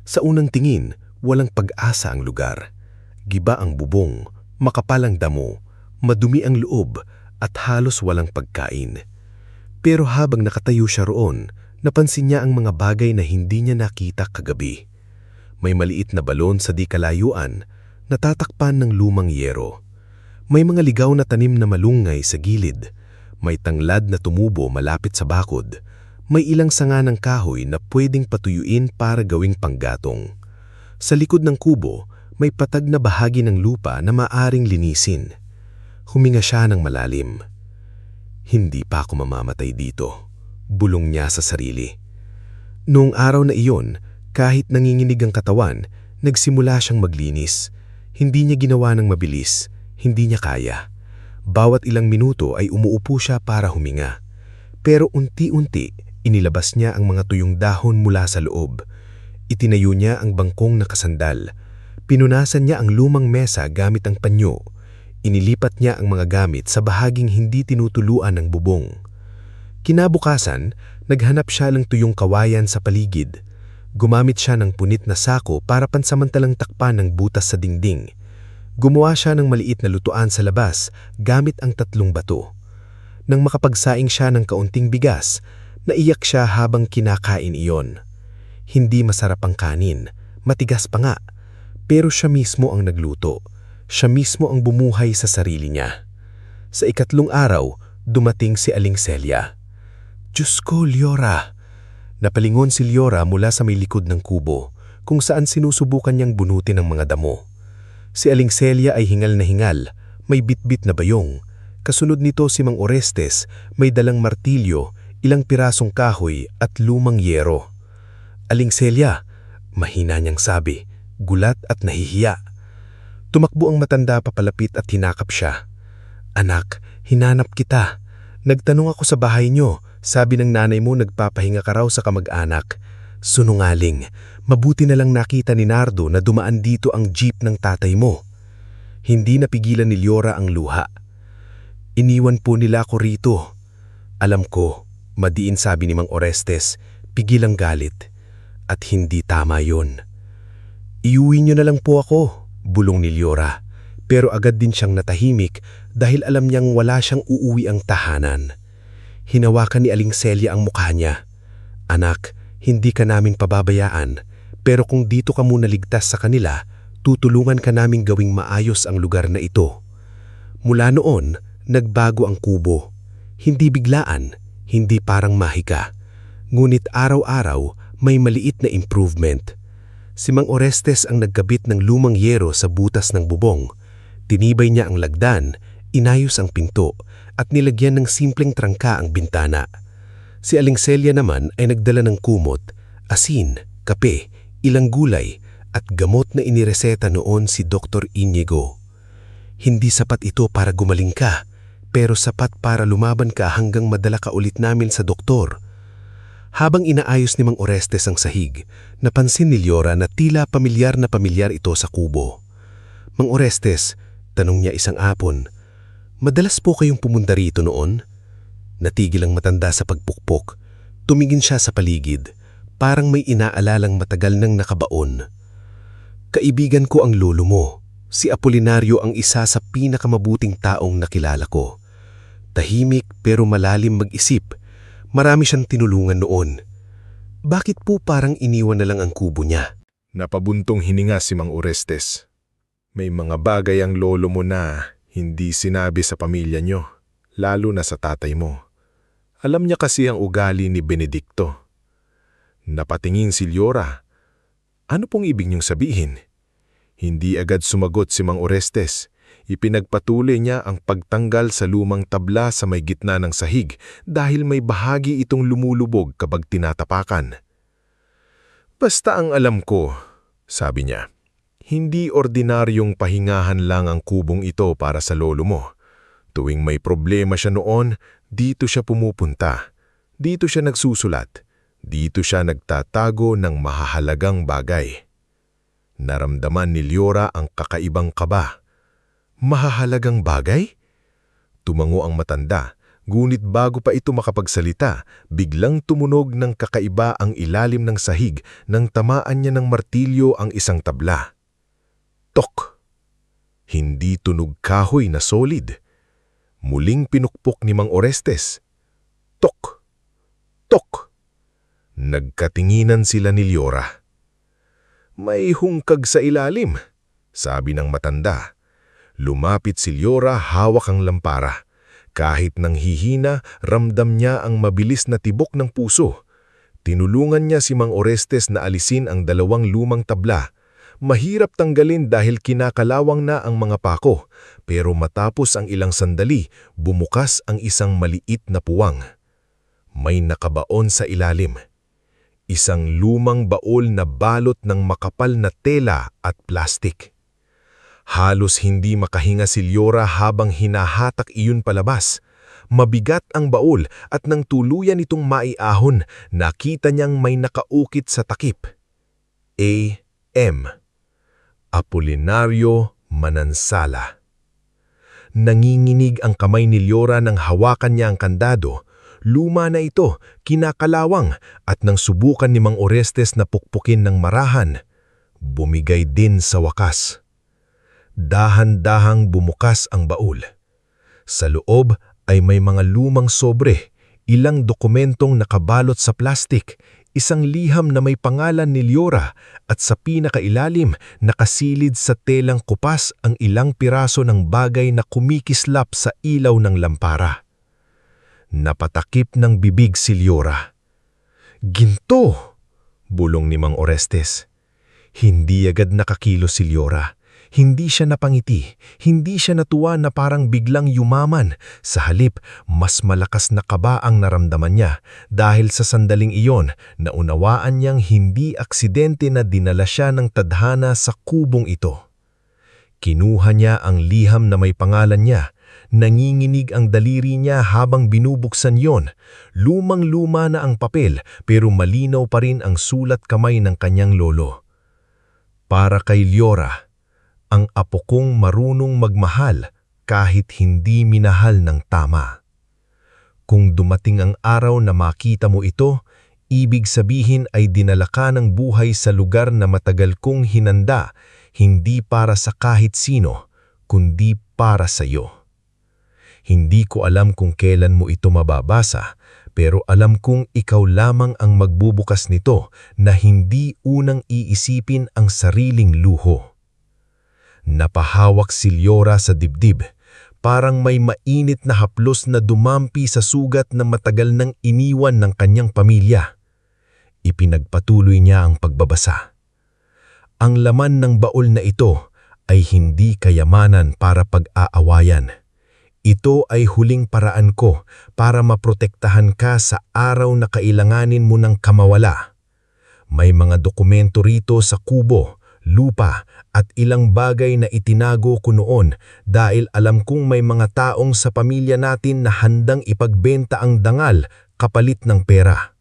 Sa unang tingin, walang pag-asa ang lugar. Giba ang bubong, makapal ang damo, madumi ang loob, at halos walang pagkain. Pero habang nakatayo siya roon, napansin niya ang mga bagay na hindi niya nakita kagabi. May maliit na balon sa di kalayuan, natatakpan ng lumang yero. May mga ligaw na tanim na malungay sa gilid. May tanglad na tumubo malapit sa bakod. May ilang sanga ng kahoy na pwedeng patuyuin para gawing panggatong. Sa likod ng kubo, may patag na bahagi ng lupa na maaring linisin. Huminga siya ng malalim. Hindi pa ako mamamatay dito, bulong niya sa sarili. Noong araw na iyon, kahit nanginginig ang katawan, nagsimula siyang maglinis. Hindi niya ginawa ng mabilis, hindi niya kaya. Bawat ilang minuto ay umuupo siya para huminga. Pero unti-unti, inilabas niya ang mga tuyong dahon mula sa loob. Itinayo niya ang bangkong nakasandal. Pinunasan niya ang lumang mesa gamit ang panyo. Inilipat niya ang mga gamit sa bahaging hindi tinutuluan ng bubong. Kinabukasan, naghanap siya ng tuyong kawayan sa paligid. Gumamit siya ng punit na sako para pansamantalang takpan ng butas sa dingding. Gumawa siya ng maliit na lutuan sa labas gamit ang 3 bato. Nang makapagsaing siya ng kaunting bigas, naiyak siya habang kinakain iyon. Hindi masarap ang kanin, matigas pa nga, pero siya mismo ang nagluto. Siya mismo ang bumuhay sa sarili niya. Sa 3 araw, dumating si Aling Celia. Diyos ko, Leora! Napalingon si Leora mula sa may likod ng kubo, kung saan sinusubukan niyang bunutin ang mga damo. Si Aling Celia ay hingal na hingal, may bitbit na bayong. Kasunod nito si Mang Orestes, may dalang martilyo, ilang pirasong kahoy at lumang yero. Aling Celia, mahina niyang sabi, gulat at nahihiya. Tumakbo ang matanda papalapit at hinakap siya. Anak, hinanap kita. Nagtanong ako sa bahay niyo, sabi ng nanay mo nagpapahinga ka raw sa kamag-anak. Sunungaling, mabuti na lang nakita ni Nardo na dumaan dito ang jeep ng tatay mo. Hindi napigilan ni Leora ang luha. Iniwan po nila ako rito. Alam ko, madiin sabi ni Mang Orestes, pigil ang galit. At hindi tama yon. Iuwi niyo na lang po ako, bulong ni Leora. Pero agad din siyang natahimik dahil alam niyang wala siyang uuwi ang tahanan. Hinawakan ni Aling Celia ang mukha niya. Anak, hindi ka namin pababayaan, pero kung dito ka muna ligtas sa kanila, tutulungan ka naming gawing maayos ang lugar na ito. Mula noon, nagbago ang kubo. Hindi biglaan, hindi parang mahika. Ngunit araw-araw, may maliit na improvement. Si Mang Orestes ang nagkabit ng lumang yero sa butas ng bubong. Tinibay niya ang lagdan, inayos ang pinto, at nilagyan ng simpleng trangka ang bintana. Si Aling Celia naman ay nagdala ng kumot, asin, kape, ilang gulay, at gamot na inireseta noon si Dr. Inigo. Hindi sapat ito para gumaling ka, pero sapat para lumaban ka hanggang madala ka ulit namin sa doktor. Habang inaayos ni Mang Orestes ang sahig, napansin ni Leora na tila pamilyar na pamilyar ito sa kubo. Mang Orestes, tanong niya isang apon, madalas po kayong pumunta rito noon? Natigil ang matanda sa pagpukpok. Tumingin siya sa paligid, parang may inaalalang matagal nang nakabaon. Kaibigan ko ang lolo mo. Si Apolinario ang isa sa pinakamabuting taong nakilala ko. Tahimik pero malalim mag-isip. Marami siyang tinulungan noon. Bakit po parang iniwan na lang ang kubo niya? Napabuntong hininga si Mang Orestes. May mga bagay ang lolo mo na hindi sinabi sa pamilya niyo, lalo na sa tatay mo. Alam niya kasi ang ugali ni Benedicto. Napatingin si Leora. Ano pong ibig niyong sabihin? Hindi agad sumagot si Mang Orestes. Ipinagpatuloy niya ang pagtanggal sa lumang tabla sa may gitna ng sahig dahil may bahagi itong lumulubog kapag tinatapakan. Basta ang alam ko, sabi niya, hindi ordinaryong pahingahan lang ang kubong ito para sa lolo mo. Tuwing may problema siya noon, dito siya pumupunta. Dito siya nagsusulat. Dito siya nagtatago ng mahahalagang bagay. Naramdaman ni Leora ang kakaibang kaba. Mahahalagang bagay? Tumango ang matanda, ngunit bago pa ito makapagsalita, biglang tumunog ng kakaiba ang ilalim ng sahig nang tamaan niya ng martilyo ang isang tabla. Tok! Hindi tunog kahoy na solid. Muling pinukpok ni Mang Orestes. Tok! Tok! Nagkatinginan sila ni Leora. May hungkag sa ilalim. Sabi ng matanda. Lumapit si Liora, hawak ang lampara. Kahit nang hihina, ramdam niya ang mabilis na tibok ng puso. Tinulungan niya si Mang Orestes na alisin ang 2 lumang tabla. Mahirap tanggalin dahil kinakalawang na ang mga pako, pero matapos ang ilang sandali, bumukas ang isang maliit na puwang. May nakabaon sa ilalim. Isang lumang baol na balot ng makapal na tela at plastik. Halos hindi makahinga si Liora habang hinahatak iyon palabas. Mabigat ang baol at nang tuluyan itong maiahon, nakita niyang may nakaukit sa takip. A.M. Apolinario Manansala. Nanginginig ang kamay ni Liora nang hawakan niya ang kandado. Luma na ito, kinakalawang, at nang subukan ni Mang Orestes na pukpukin ng marahan, bumigay din sa wakas. Dahan-dahang bumukas ang baul. Sa loob ay may mga lumang sobre, ilang dokumentong nakabalot sa plastik, isang liham na may pangalan ni Liora, at sa pinakailalim nakasilid sa telang kupas ang ilang piraso ng bagay na kumikislap sa ilaw ng lampara. Napatakip ng bibig si Liora. "Ginto!" bulong ni Mang Orestes. Hindi agad nakakilos si Liora. Hindi siya napangiti, hindi siya natuwa na parang biglang yumaman. Sa halip, mas malakas na kaba ang naramdaman niya dahil sa sandaling iyon, naunawaan niyang hindi aksidente na dinala siya ng tadhana sa kubong ito. Kinuha niya ang liham na may pangalan niya. Nanginginig ang daliri niya habang binubuksan yon. Lumang-luma na ang papel pero malinaw pa rin ang sulat kamay ng kanyang lolo. Para kay Liora, ang apo kong marunong magmahal kahit hindi minahal ng tama. Kung dumating ang araw na makita mo ito, ibig sabihin ay dinala ka ng buhay sa lugar na matagal kong hinanda, hindi para sa kahit sino, kundi para sa iyo. Hindi ko alam kung kailan mo ito mababasa, pero alam kong ikaw lamang ang magbubukas nito na hindi unang iisipin ang sariling luho. Napahawak si Liora sa dibdib, parang may mainit na haplos na dumampi sa sugat na matagal nang iniwan ng kanyang pamilya. Ipinagpatuloy niya ang pagbabasa. Ang laman ng baol na ito ay hindi kayamanan para pag-aawayan. Ito ay huling paraan ko para maprotektahan ka sa araw na kailanganin mo ng kamawala. May mga dokumento rito sa kubo, lupa at ilang bagay na itinago ko noon dahil alam kong may mga taong sa pamilya natin na handang ipagbenta ang dangal kapalit ng pera.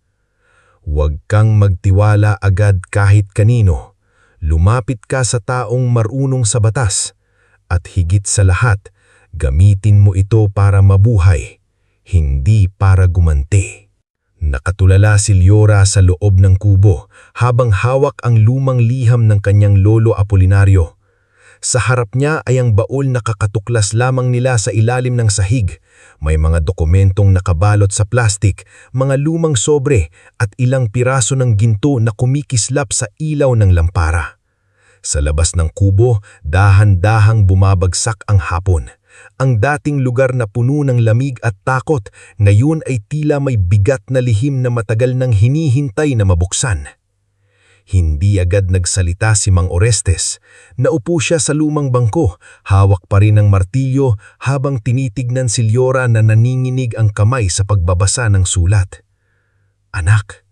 Huwag kang magtiwala agad kahit kanino. Lumapit ka sa taong marunong sa batas. At higit sa lahat, gamitin mo ito para mabuhay, hindi para gumanti. Nakatulala si Liora sa loob ng kubo habang hawak ang lumang liham ng kanyang lolo Apolinario. Sa harap niya ay ang baol na kakatuklas lamang nila sa ilalim ng sahig. May mga dokumentong nakabalot sa plastik, mga lumang sobre at ilang piraso ng ginto na kumikislap sa ilaw ng lampara. Sa labas ng kubo, dahan-dahang bumabagsak ang hapon. Ang dating lugar na puno ng lamig at takot, ngayon ay tila may bigat na lihim na matagal nang hinihintay na mabuksan. Hindi agad nagsalita si Mang Orestes. Naupo siya sa lumang bangko, hawak pa rin ang martilyo habang tinitignan si Liora na naninginig ang kamay sa pagbabasa ng sulat. "Anak,"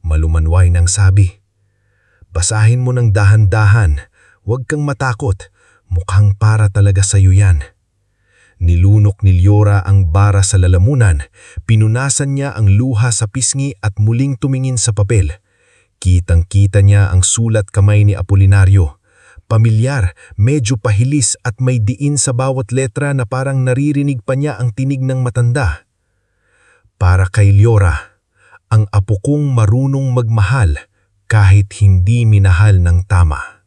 malumanway nang sabi. "Basahin mo ng dahan-dahan, huwag kang matakot, mukhang para talaga sa'yo yan." Nilunok ni Liora ang bara sa lalamunan, pinunasan niya ang luha sa pisngi at muling tumingin sa papel. Kitang-kita niya ang sulat kamay ni Apolinario. Pamilyar, medyo pahilis at may diin sa bawat letra na parang naririnig pa niya ang tinig ng matanda. Para kay Liora, ang apo kong marunong magmahal kahit hindi minahal ng tama.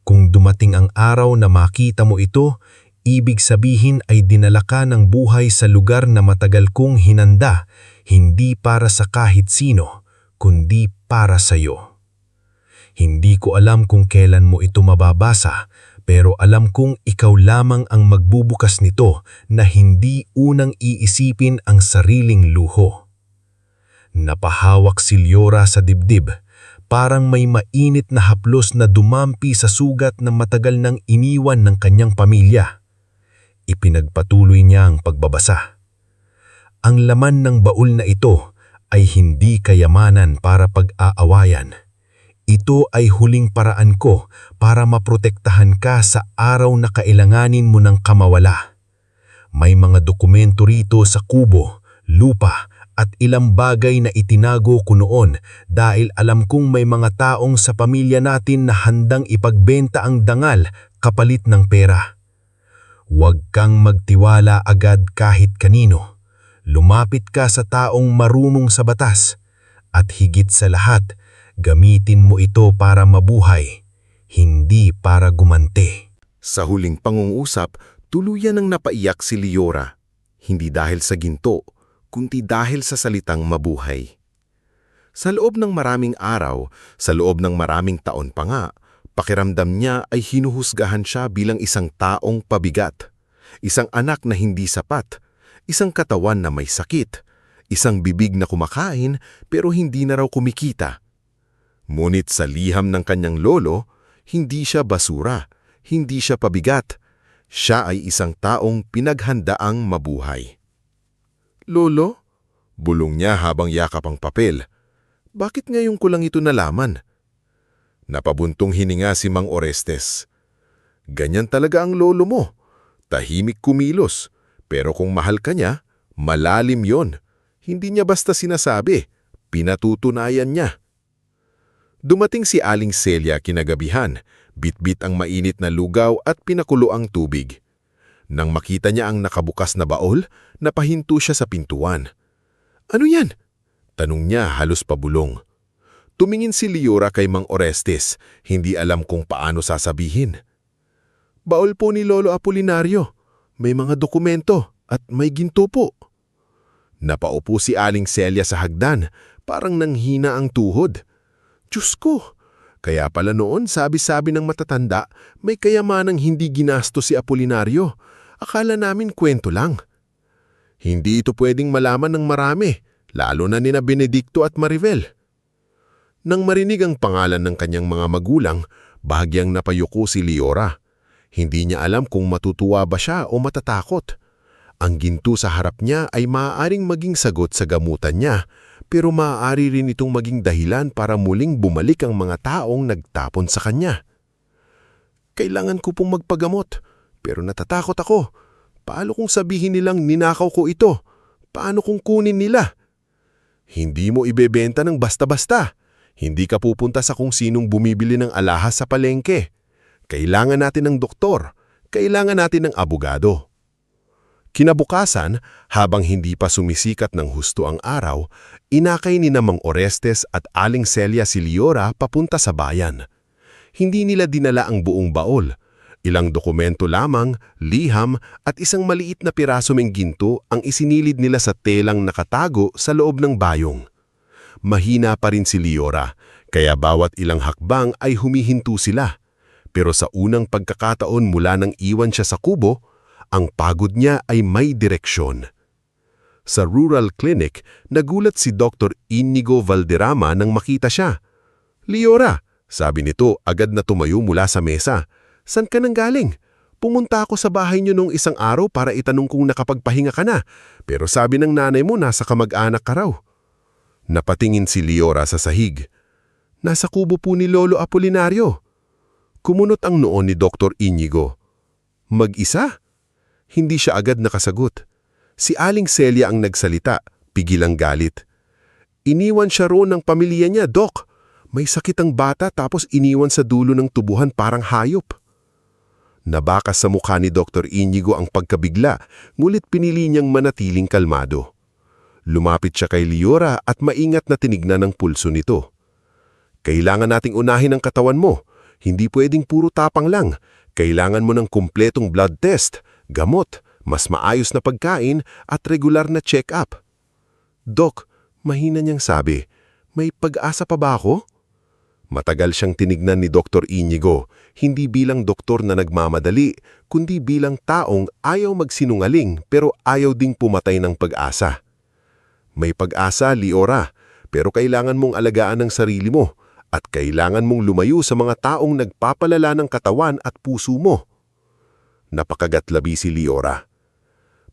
Kung dumating ang araw na makita mo ito, ibig sabihin ay dinala ka ng buhay sa lugar na matagal kong hinanda, hindi para sa kahit sino, kundi para sa iyo. Hindi ko alam kung kailan mo ito mababasa, pero alam kong ikaw lamang ang magbubukas nito na hindi unang iisipin ang sariling luho. Napahawak si Liora sa dibdib, parang may mainit na haplos na dumampi sa sugat na matagal nang iniwan ng kanyang pamilya. Ipinagpatuloy niya ang pagbabasa. Ang laman ng baul na ito ay hindi kayamanan para pag-aawayan. Ito ay huling paraan ko para maprotektahan ka sa araw na kailanganin mo ng kamawala. May mga dokumento rito sa kubo, lupa at ilang bagay na itinago ko noon dahil alam kong may mga taong sa pamilya natin na handang ipagbenta ang dangal kapalit ng pera. Huwag kang magtiwala agad kahit kanino. Lumapit ka sa taong marunong sa batas at higit sa lahat, gamitin mo ito para mabuhay, hindi para gumante. Sa huling pangungusap, tuluyan ng napaiyak si Liora. Hindi dahil sa ginto, kundi dahil sa salitang mabuhay. Sa loob ng maraming araw, sa loob ng maraming taon pa nga, pakiramdam niya ay hinuhusgahan siya bilang isang taong pabigat. Isang anak na hindi sapat, isang katawan na may sakit, isang bibig na kumakain pero hindi na raw kumikita. Ngunit sa liham ng kanyang lolo, hindi siya basura, hindi siya pabigat. Siya ay isang taong pinaghandaang mabuhay. Lolo? Bulong niya habang yakap ang papel. Bakit ngayon ko lang ito nalaman? Napabuntong hininga si Mang Orestes. Ganyan talaga ang lolo mo. Tahimik kumilos. Pero kung mahal ka niya, malalim yon. Hindi niya basta sinasabi. Pinatutunayan niya. Dumating si Aling Celia kinagabihan, bitbit ang mainit na lugaw at pinakulo ang tubig. Nang makita niya ang nakabukas na baol, napahinto siya sa pintuan. Ano yan? Tanong niya halos pabulong. Tumingin si Liora kay Mang Orestes, hindi alam kung paano sasabihin. Baol po ni Lolo Apolinario. May mga dokumento at may ginto po. Napaupo si Aling Celia sa hagdan, parang nanghina ang tuhod. Diyos ko! Kaya pala noon sabi-sabi ng matatanda, may kayamanang hindi ginasto si Apolinario. Akala namin kwento lang. Hindi ito pwedeng malaman ng marami, lalo na nina Benedicto at Maribel. Nang marinig ang pangalan ng kanyang mga magulang, bahagyang napayuko si Liora. Hindi niya alam kung matutuwa ba siya o matatakot. Ang ginto sa harap niya ay maaaring maging sagot sa gamutan niya, pero maaari rin itong maging dahilan para muling bumalik ang mga taong nagtapon sa kanya. Kailangan ko pong magpagamot, pero natatakot ako. Paano kung sabihin nilang ninakaw ko ito? Paano kung kunin nila? Hindi mo ibebenta ng basta-basta. Hindi ka pupunta sa kung sinong bumibili ng alahas sa palengke. Kailangan natin ng doktor. Kailangan natin ng abogado. Kinabukasan, habang hindi pa sumisikat ng husto ang araw, inakay ni Mang Orestes at Aling Celia si Liora papunta sa bayan. Hindi nila dinala ang buong baol. Ilang dokumento lamang, liham at isang maliit na piraso ng ginto ang isinilid nila sa telang nakatago sa loob ng bayong. Mahina pa rin si Liora, kaya bawat ilang hakbang ay humihinto sila. Pero sa unang pagkakataon mula nang iwan siya sa kubo, ang pagod niya ay may direksyon. Sa rural clinic, nagulat si Dr. Inigo Valderrama nang makita siya. Liora, sabi nito agad na tumayo mula sa mesa. San ka nang galing? Pumunta ako sa bahay niyo nung isang araw para itanong kung nakapagpahinga ka na, pero sabi ng nanay mo nasa kamag-anak ka raw. Napatingin si Liora sa sahig. Nasa kubo po ni Lolo Apolinario. Kumunot ang noon ni Dr. Inigo. Mag-isa? Hindi siya agad nakasagot. Si Aling Celia ang nagsalita, pigil ang galit. Iniwan siya roon ng pamilya niya, Dok. May sakit ang bata tapos iniwan sa dulo ng tubuhan parang hayop. Nabakas sa mukha ni Dr. Inigo ang pagkabigla, ngulit pinili niyang manatiling kalmado. Lumapit siya kay Liora at maingat na tinignan ang pulso nito. Kailangan nating unahin ang katawan mo. Hindi pwedeng puro tapang lang. Kailangan mo ng kumpletong blood test, gamot, mas maayos na pagkain at regular na check-up. Dok, mahina niyang sabi, may pag-asa pa ba ako? Matagal siyang tinignan ni Dr. Inigo, hindi bilang doktor na nagmamadali, kundi bilang taong ayaw magsinungaling pero ayaw ding pumatay ng pag-asa. May pag-asa, Liora, pero kailangan mong alagaan ang sarili mo at kailangan mong lumayo sa mga taong nagpapalala ng katawan at puso mo. Napakagatlabi si Liora.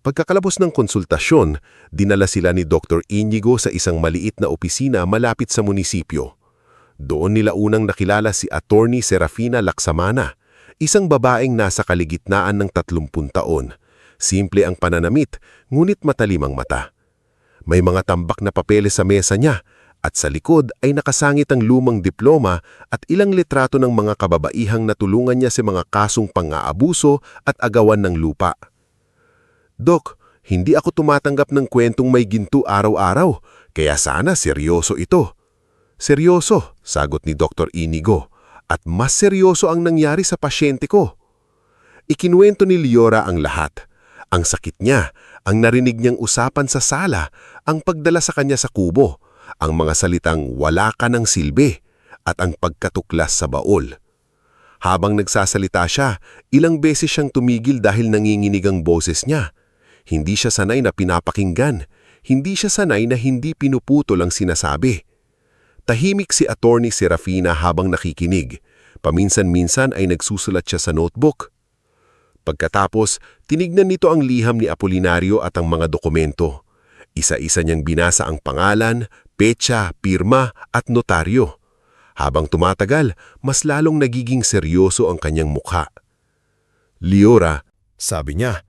Pagkakalapos ng konsultasyon, dinala sila ni Dr. Inigo sa isang maliit na opisina malapit sa munisipyo. Doon nila unang nakilala si Attorney Serafina Laksamana, isang babaeng nasa kaligitnaan ng 30 taon. Simple ang pananamit, ngunit matalim ang mata. May mga tambak na papeles sa mesa niya at sa likod ay nakasangit ang lumang diploma at ilang litrato ng mga kababaihang natulungan niya sa mga kasong pang-aabuso at agawan ng lupa. Dok, hindi ako tumatanggap ng kwentong may ginto araw-araw, kaya sana seryoso ito. Seryoso, sagot ni Dr. Inigo, at mas seryoso ang nangyari sa pasyente ko. Ikinuwento ni Liora ang lahat. Ang sakit niya, ang narinig niyang usapan sa sala, ang pagdala sa kanya sa kubo, ang mga salitang wala ka ng silbi, at ang pagkatuklas sa baol. Habang nagsasalita siya, ilang beses siyang tumigil dahil nanginginig ang boses niya. Hindi siya sanay na pinapakinggan, hindi siya sanay na hindi pinuputol ang sinasabi. Tahimik si Attorney Serafina habang nakikinig. Paminsan-minsan ay nagsusulat siya sa notebook. Pagkatapos, tinignan nito ang liham ni Apolinario at ang mga dokumento. Isa-isa niyang binasa ang pangalan, petsa, pirma at notaryo. Habang tumatagal, mas lalong nagiging seryoso ang kanyang mukha. Liora, sabi niya,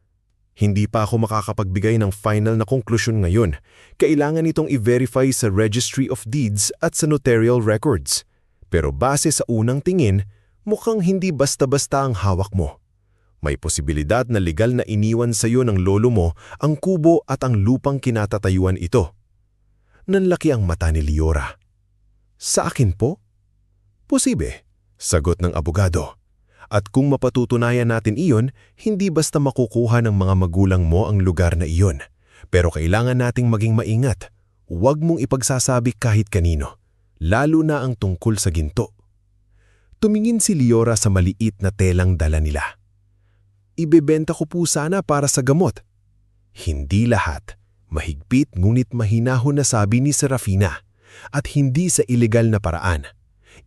hindi pa ako makakapagbigay ng final na konklusyon ngayon. Kailangan itong i-verify sa Registry of Deeds at sa notarial records. Pero base sa unang tingin, mukhang hindi basta-basta ang hawak mo. May posibilidad na legal na iniwan sa iyo ng lolo mo ang kubo at ang lupang kinatatayuan ito. Nanlaki ang mata ni Liora. Sa akin po? Posible, sagot ng abogado. At kung mapatutunayan natin iyon, hindi basta makukuha ng mga magulang mo ang lugar na iyon. Pero kailangan nating maging maingat. Huwag mong ipagsasabi kahit kanino, lalo na ang tungkol sa ginto. Tumingin si Liora sa maliit na telang dala nila. Ibebenta ko po sana para sa gamot. Hindi lahat. Mahigpit ngunit mahinahon na sabi ni Serafina. At hindi sa ilegal na paraan.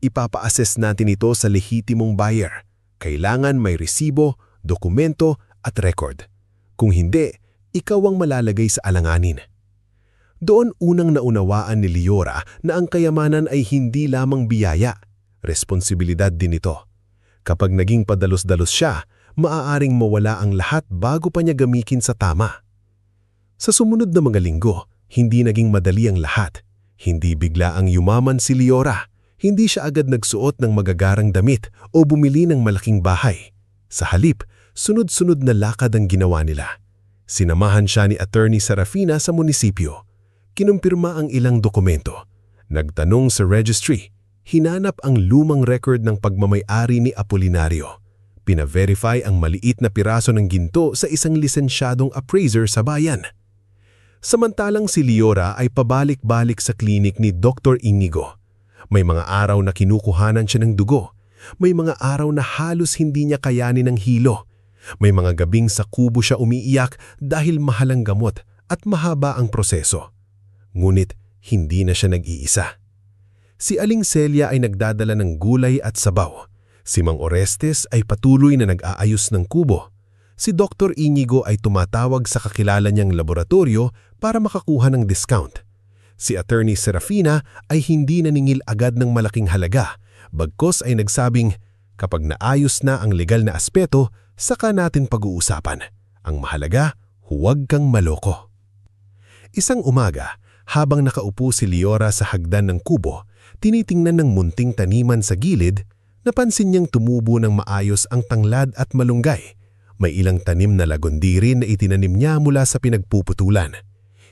Ipapa-assess natin ito sa lehitimong buyer. Kailangan may resibo, dokumento at record. Kung hindi, ikaw ang malalagay sa alanganin. Doon unang naunawaan ni Liora na ang kayamanan ay hindi lamang biyaya, responsibilidad din ito. Kapag naging padalos-dalos siya, maaaring mawala ang lahat bago pa niya gamitin sa tama. Sa sumunod na mga linggo, hindi naging madali ang lahat. Hindi bigla ang yumaman si Liora. Hindi siya agad nagsuot ng magagarang damit o bumili ng malaking bahay. Sa halip, sunod-sunod na lakad ang ginawa nila. Sinamahan siya ni Attorney Serafina sa munisipyo. Kinumpirma ang ilang dokumento. Nagtanong sa registry. Hinanap ang lumang record ng pagmamay-ari ni Apolinario. Pina-verify ang maliit na piraso ng ginto sa isang lisensyadong appraiser sa bayan. Samantalang si Liora ay pabalik-balik sa klinik ni Dr. Inigo. May mga araw na kinukuhanan siya ng dugo. May mga araw na halos hindi niya kayanin ng hilo. May mga gabing sa kubo siya umiiyak dahil mahal ang gamot at mahaba ang proseso. Ngunit hindi na siya nag-iisa. Si Aling Celia ay nagdadala ng gulay at sabaw. Si Mang Orestes ay patuloy na nag-aayos ng kubo. Si Dr. Inigo ay tumatawag sa kakilala niyang laboratorio para makakuha ng discount. Si Attorney Serafina ay hindi naningil agad ng malaking halaga, bagkos ay nagsabing, kapag naayos na ang legal na aspeto, saka natin pag-uusapan. Ang mahalaga, huwag kang maloko. Isang umaga, habang nakaupo si Liora sa hagdan ng kubo, tinitingnan ng munting taniman sa gilid, napansin niyang tumubo ng maayos ang tanglad at malunggay. May ilang tanim na lagondiri na itinanim niya mula sa pinagpuputulan.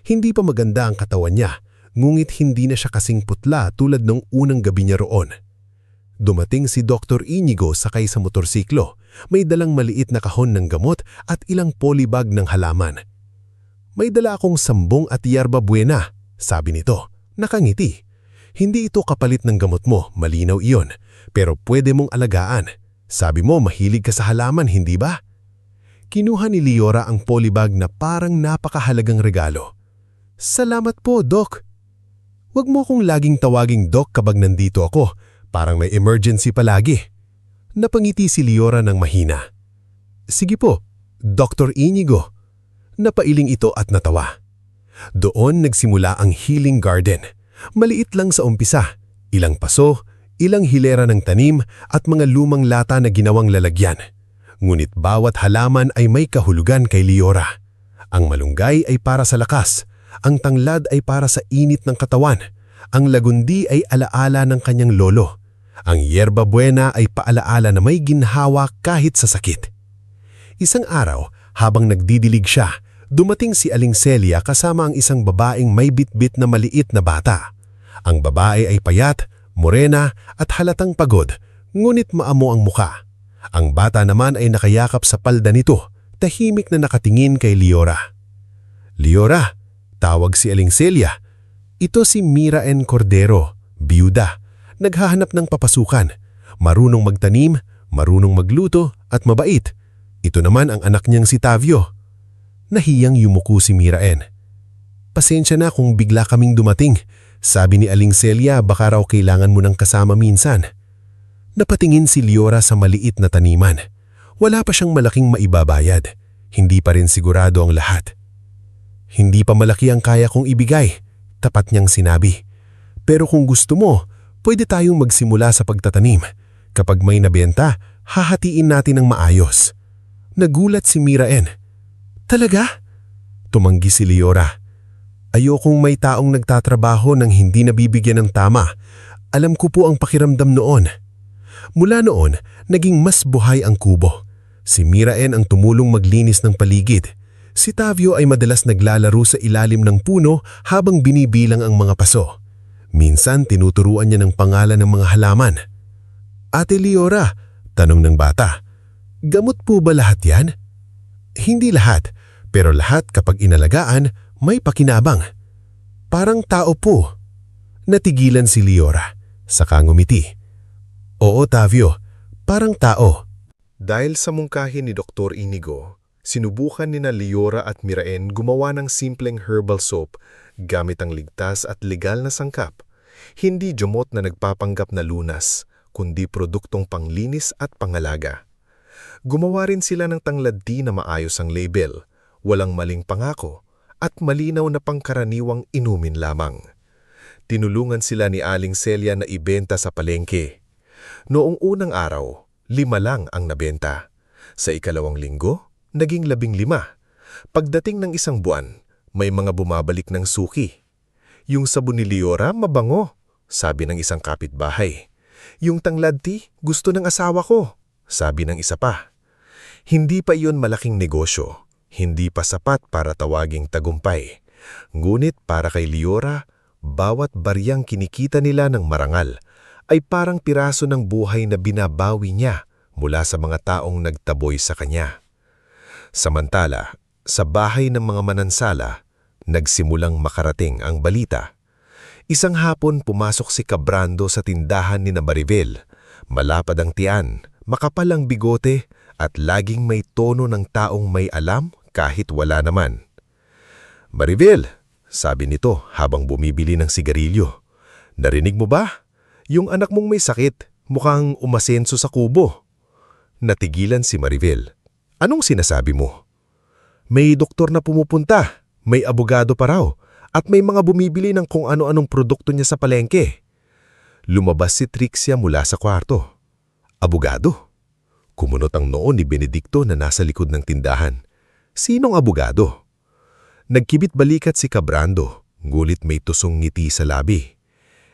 Hindi pa maganda ang katawan niya, ngunit hindi na siya kasing putla tulad nung unang gabi niya roon. Dumating si Dr. Inigo sakay sa motorsiklo. May dalang maliit na kahon ng gamot at ilang polybag ng halaman. May dala akong sambong at yerba buena, sabi nito. Nakangiti. Hindi ito kapalit ng gamot mo, malinaw iyon. Pero pwede mong alagaan. Sabi mo mahilig ka sa halaman, hindi ba? Kinuha ni Liora ang polybag na parang napakahalagang regalo. Salamat po, Doc. Huwag mo kong laging tawaging Doc kapag nandito ako. Parang may emergency palagi. Napangiti si Liora ng mahina. Sige po, Dr. Inigo. Napailing ito at natawa. Doon nagsimula ang healing garden. Maliit lang sa umpisa. Ilang paso, ilang hilera ng tanim at mga lumang lata na ginawang lalagyan. Ngunit bawat halaman ay may kahulugan kay Liora. Ang malunggay ay para sa lakas, ang tanglad ay para sa init ng katawan, ang lagundi ay alaala ng kanyang lolo, ang yerba buena ay paalaala na may ginhawa kahit sa sakit. Isang araw, habang nagdidilig siya, dumating si Aling Celia kasama ang isang babaeng may bitbit na maliit na bata. Ang babae ay payat, morena at halatang pagod, ngunit maamo ang muka. Ang bata naman ay nakayakap sa palda nito, tahimik na nakatingin kay Liora. Liora, tawag si Aling Celia. Ito si Mira N. Cordero, biyuda, naghahanap ng papasukan, marunong magtanim, marunong magluto at mabait. Ito naman ang anak niyang si Tavio. Nahiyang yumuko si Mira N. Pasensya na kung bigla kaming dumating. Sabi ni Aling Celia baka raw kailangan mo ng kasama minsan. Napatingin si Liora sa maliit na taniman. Wala pa siyang malaking maibabayad. Hindi pa rin sigurado ang lahat. Hindi pa malaki ang kaya kong ibigay, tapat niyang sinabi. Pero kung gusto mo, pwede tayong magsimula sa pagtatanim. Kapag may nabenta, hahatiin natin ng maayos. Nagulat si Mira N. Talaga? Tumanggi si Liora. Ayokong may taong nagtatrabaho nang hindi nabibigyan ng tama. Alam ko po ang pakiramdam noon. Mula noon, naging mas buhay ang kubo. Si Mira N ang tumulong maglinis ng paligid. Si Tavio ay madalas naglalaro sa ilalim ng puno habang binibilang ang mga paso. Minsan tinuturuan niya ng pangalan ng mga halaman. Ate Liora, tanong ng bata, gamot po ba lahat yan? Hindi lahat, pero lahat kapag inalagaan, may pakinabang. Parang tao po. Natigilan si Liora, saka ngumiti. Oo, Tavio, parang tao. Dahil sa mungkahi ni Dr. Inigo, sinubukan ni na Liora at Mira N gumawa ng simpleng herbal soap gamit ang ligtas at legal na sangkap. Hindi jomot na nagpapanggap na lunas, kundi produktong panglinis at pangalaga. Gumawa rin sila ng tanglad-di na maayos ang label, walang maling pangako, at malinaw na pangkaraniwang inumin lamang. Tinulungan sila ni Aling Celia na ibenta sa palengke. Noong unang araw, 5 lang ang nabenta. Sa ikalawang linggo, naging 15. Pagdating ng isang buwan, may mga bumabalik ng suki. Yung sabon ni Liora mabango, sabi ng isang kapitbahay. Yung tanglad-di gusto ng asawa ko, sabi ng isa pa. Hindi pa iyon malaking negosyo, hindi pa sapat para tawaging tagumpay. Ngunit para kay Liora, bawat baryang kinikita nila ng marangal ay parang piraso ng buhay na binabawi niya mula sa mga taong nagtaboy sa kanya. Samantala, sa bahay ng mga manansala, nagsimulang makarating ang balita. Isang hapon pumasok si Cabrando sa tindahan ni Maribel. Malapad ang tiyan, makapal ang bigote at laging may tono ng taong may alam kahit wala naman. Maribel, sabi nito habang bumibili ng sigarilyo. Narinig mo ba? Yung anak mong may sakit, mukhang umasenso sa kubo. Natigilan si Maribel. Anong sinasabi mo? May doktor na pumupunta, may abogado pa raw, at may mga bumibili ng kung ano-anong produkto niya sa palengke. Lumabas si Trixia mula sa kwarto. Abogado? Kumunot ang noo ni Benedicto na nasa likod ng tindahan. Sinong abogado? Nagkibit balikat si Cabrando, ngulit may tusong ngiti sa labi.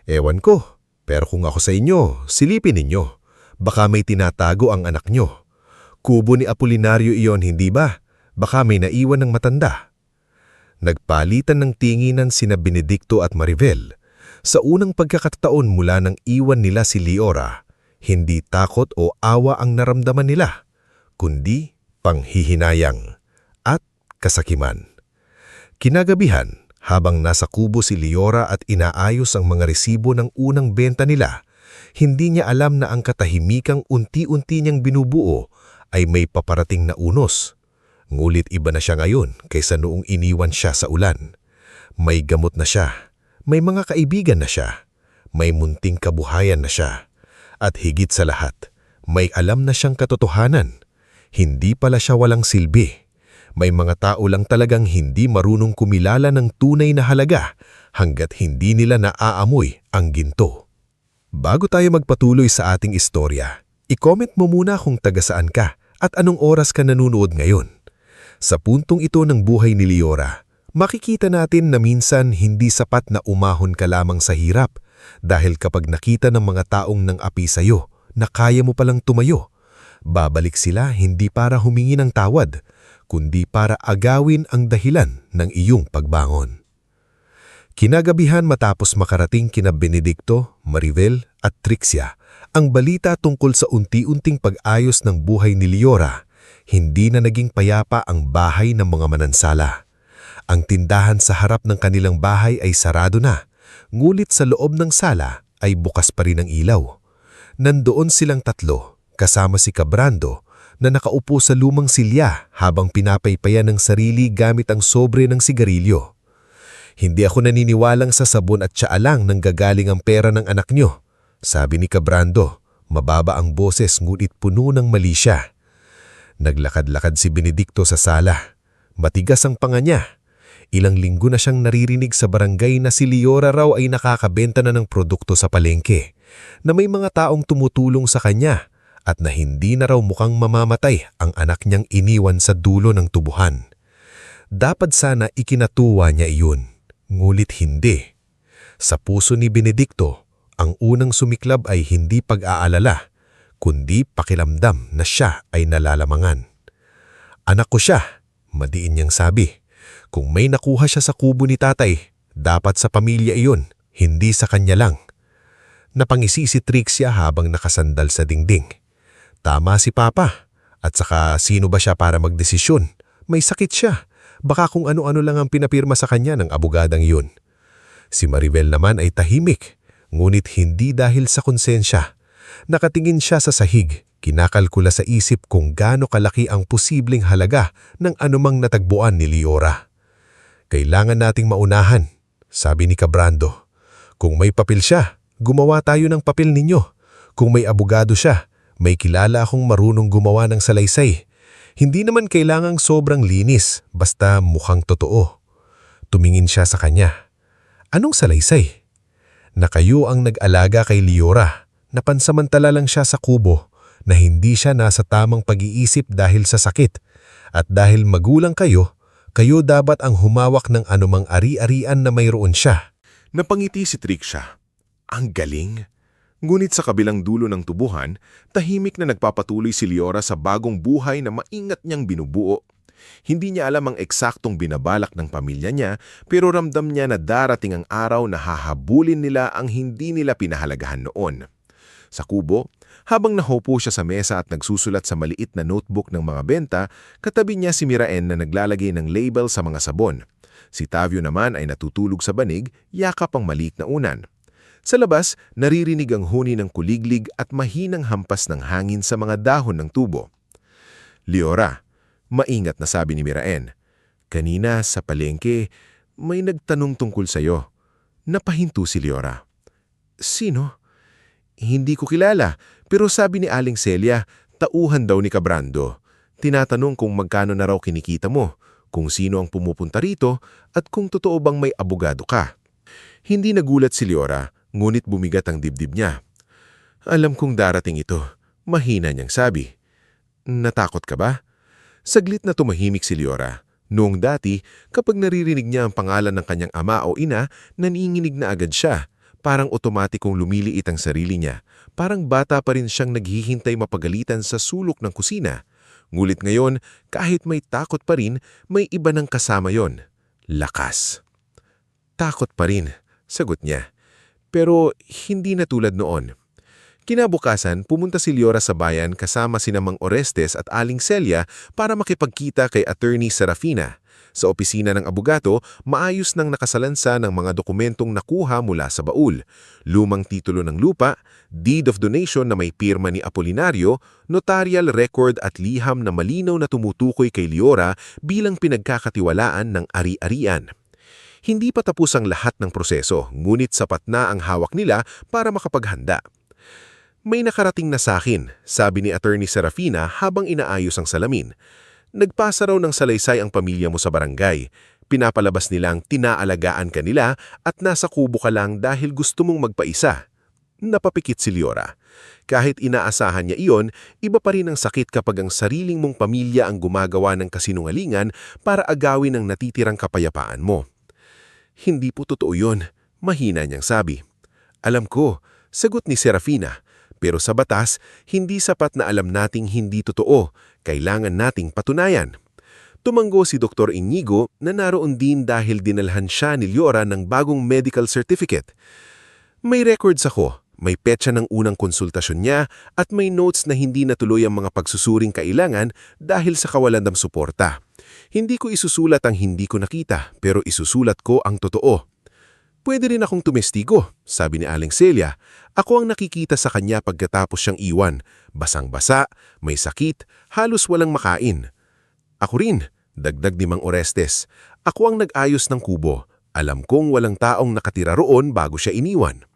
Ewan ko, pero kung ako sa inyo, silipin ninyo. Baka may tinatago ang anak nyo. Kubo ni Apolinario iyon, hindi ba? Baka may naiwan ng matanda. Nagpalitan ng tinginan sina Benedicto at Maribel. Sa unang pagkakataon mula nang iwan nila si Liora, hindi takot o awa ang naramdaman nila, kundi panghihinayang at kasakiman. Kinagabihan, Habang nasa kubo si Liora at inaayos ang mga resibo ng unang benta nila, hindi niya alam na ang katahimikang unti-unti niyang binubuo ay may paparating na unos. Ngulit iba na siya ngayon kaysa noong iniwan siya sa ulan. May gamot na siya, may mga kaibigan na siya, may munting kabuhayan na siya. At higit sa lahat, may alam na siyang katotohanan. Hindi pala siya walang silbi. May mga tao lang talagang hindi marunong kumilala ng tunay na halaga hanggat hindi nila naaamoy ang ginto. Bago tayo magpatuloy sa ating istorya, i-comment mo muna kung taga saan ka at anong oras ka nanonood ngayon. Sa puntong ito ng buhay ni Liora, makikita natin na minsan hindi sapat na umahon ka lamang sa hirap dahil kapag nakita ng mga taong nang api sa'yo na kaya mo palang tumayo, babalik sila hindi para humingi ng tawad, kundi para agawin ang dahilan ng iyong pagbangon. Kinagabihan matapos makarating kina Benedicto, Maribel at Trixia ang balita tungkol sa unti-unting pag-ayos ng buhay ni Liora, hindi na naging payapa ang bahay ng mga manansala. Ang tindahan sa harap ng kanilang bahay ay sarado na, ngulit sa loob ng sala ay bukas pa rin ang ilaw. Nandoon silang tatlo, kasama si Cabrando, na nakaupo sa lumang silya habang pinapaypayan ng sarili gamit ang sobre ng sigarilyo. Hindi ako naniniwalang sa sabon at tsaa lang nang gagaling ang pera ng anak nyo, sabi ni Cabrando, mababa ang boses ngunit puno ng mali siya. Naglakad-lakad si Benedicto sa sala. Matigas ang panga niya. Ilang linggo na siyang naririnig sa barangay na si Liora raw ay nakakabenta na ng produkto sa palengke, na may mga taong tumutulong sa kanya, at na hindi na raw mukhang mamamatay ang anak niyang iniwan sa dulo ng tubuhan. Dapat sana ikinatuwa niya iyon, ngulit hindi. Sa puso ni Benedicto, ang unang sumiklab ay hindi pag-aalala, kundi pakiramdam na siya ay nalalamangan. Anak ko siya, madiin niyang sabi. Kung may nakuha siya sa kubo ni tatay, dapat sa pamilya iyon, hindi sa kanya lang. Napangisi si Trixia habang nakasandal sa dingding. Tama si Papa. At saka sino ba siya para magdesisyon? May sakit siya. Baka kung ano-ano lang ang pinapirma sa kanya ng abogadang yun. Si Maribel naman ay tahimik, ngunit hindi dahil sa konsensya. Nakatingin siya sa sahig, kinakalkula sa isip kung gaano kalaki ang posibleng halaga ng anumang natagbuan ni Liora. Kailangan nating maunahan, sabi ni Cabrando. Kung may papel siya, gumawa tayo ng papel ninyo. Kung may abogado siya, may kilala akong marunong gumawa ng salaysay. Hindi naman kailangang sobrang linis, basta mukhang totoo. Tumingin siya sa kanya. Anong salaysay? Na kayo ang nag-alaga kay Liora, na pansamantala lang siya sa kubo, na hindi siya nasa tamang pag-iisip dahil sa sakit, at dahil magulang kayo, kayo dapat ang humawak ng anumang ari-arian na mayroon siya. Napangiti si Trixia. Ang galing! Ngunit sa kabilang dulo ng tubuhan, tahimik na nagpapatuloy si Liora sa bagong buhay na maingat niyang binubuo. Hindi niya alam ang eksaktong binabalak ng pamilya niya, pero ramdam niya na darating ang araw na hahabulin nila ang hindi nila pinahalagahan noon. Sa kubo, habang nahupo siya sa mesa at nagsusulat sa maliit na notebook ng mga benta, katabi niya si Miraen na naglalagay ng label sa mga sabon. Si Tavio naman ay natutulog sa banig, yakap ang maliit na unan. Sa labas, naririnig ang huni ng kuliglig at mahinang hampas ng hangin sa mga dahon ng tubo. Liora, maingat na sabi ni Miraen, kanina sa palengke, may nagtanong tungkol sa'yo. Napahinto si Liora. Sino? Hindi ko kilala, pero sabi ni Aling Celia, tauhan daw ni Cabrando. Tinatanong kung magkano na raw kinikita mo, kung sino ang pumupunta rito, at kung totoo bang may abogado ka. Hindi nagulat si Liora, ngunit bumigat ang dibdib niya. Alam kong darating ito, mahina niyang sabi. Natakot ka ba? Saglit na tumahimik si Liora. Noong dati, kapag naririnig niya ang pangalan ng kanyang ama o ina, nanginginig na agad siya. Parang otomatikong lumiliit ang sarili niya. Parang bata pa rin siyang naghihintay mapagalitan sa sulok ng kusina. Ngulit ngayon, kahit may takot pa rin, may iba ng kasama yon. Lakas. Takot pa rin, sagot niya. Pero hindi na tulad noon. Kinabukasan, pumunta si Liora sa bayan kasama sina Mang Orestes at Aling Celia para makipagkita kay Attorney Serafina. Sa opisina ng abogado, maayos nang nakasalansa ng mga dokumentong nakuha mula sa baul. Lumang titulo ng lupa, deed of donation na may pirma ni Apolinario, notarial record at liham na malinaw na tumutukoy kay Liora bilang pinagkakatiwalaan ng ari-arian. Hindi pa tapos ang lahat ng proseso, ngunit sapat na ang hawak nila para makapaghanda. May nakarating na sa akin, sabi ni Attorney Serafina habang inaayos ang salamin. Nagpasa raw ng salaysay ang pamilya mo sa barangay. Pinapalabas nilang tinaalagaan ka nila at nasa kubo ka lang dahil gusto mong magpaisa. Napapikit si Liora. Kahit inaasahan niya iyon, iba pa rin ang sakit kapag ang sariling mong pamilya ang gumagawa ng kasinungalingan para agawin ang natitirang kapayapaan mo. Hindi po totoo yun, mahina niyang sabi. Alam ko, sagot ni Serafina. Pero sa batas, hindi sapat na alam nating hindi totoo. Kailangan nating patunayan. Tumanggo si Dr. Inigo na naroon din dahil dinalhan siya ni Liora ng bagong medical certificate. May records ako, may petsa ng unang konsultasyon niya at may notes na hindi natuloy ang mga pagsusuring kailangan dahil sa kawalan ng suporta. Hindi ko isusulat ang hindi ko nakita, pero isusulat ko ang totoo. Pwede rin akong tumestigo, sabi ni Aling Celia. Ako ang nakikita sa kanya pagkatapos siyang iwan. Basang-basa, may sakit, halos walang makain. Ako rin, dagdag ni Mang Orestes. Ako ang nag-ayos ng kubo. Alam kong walang taong nakatira roon bago siya iniwan.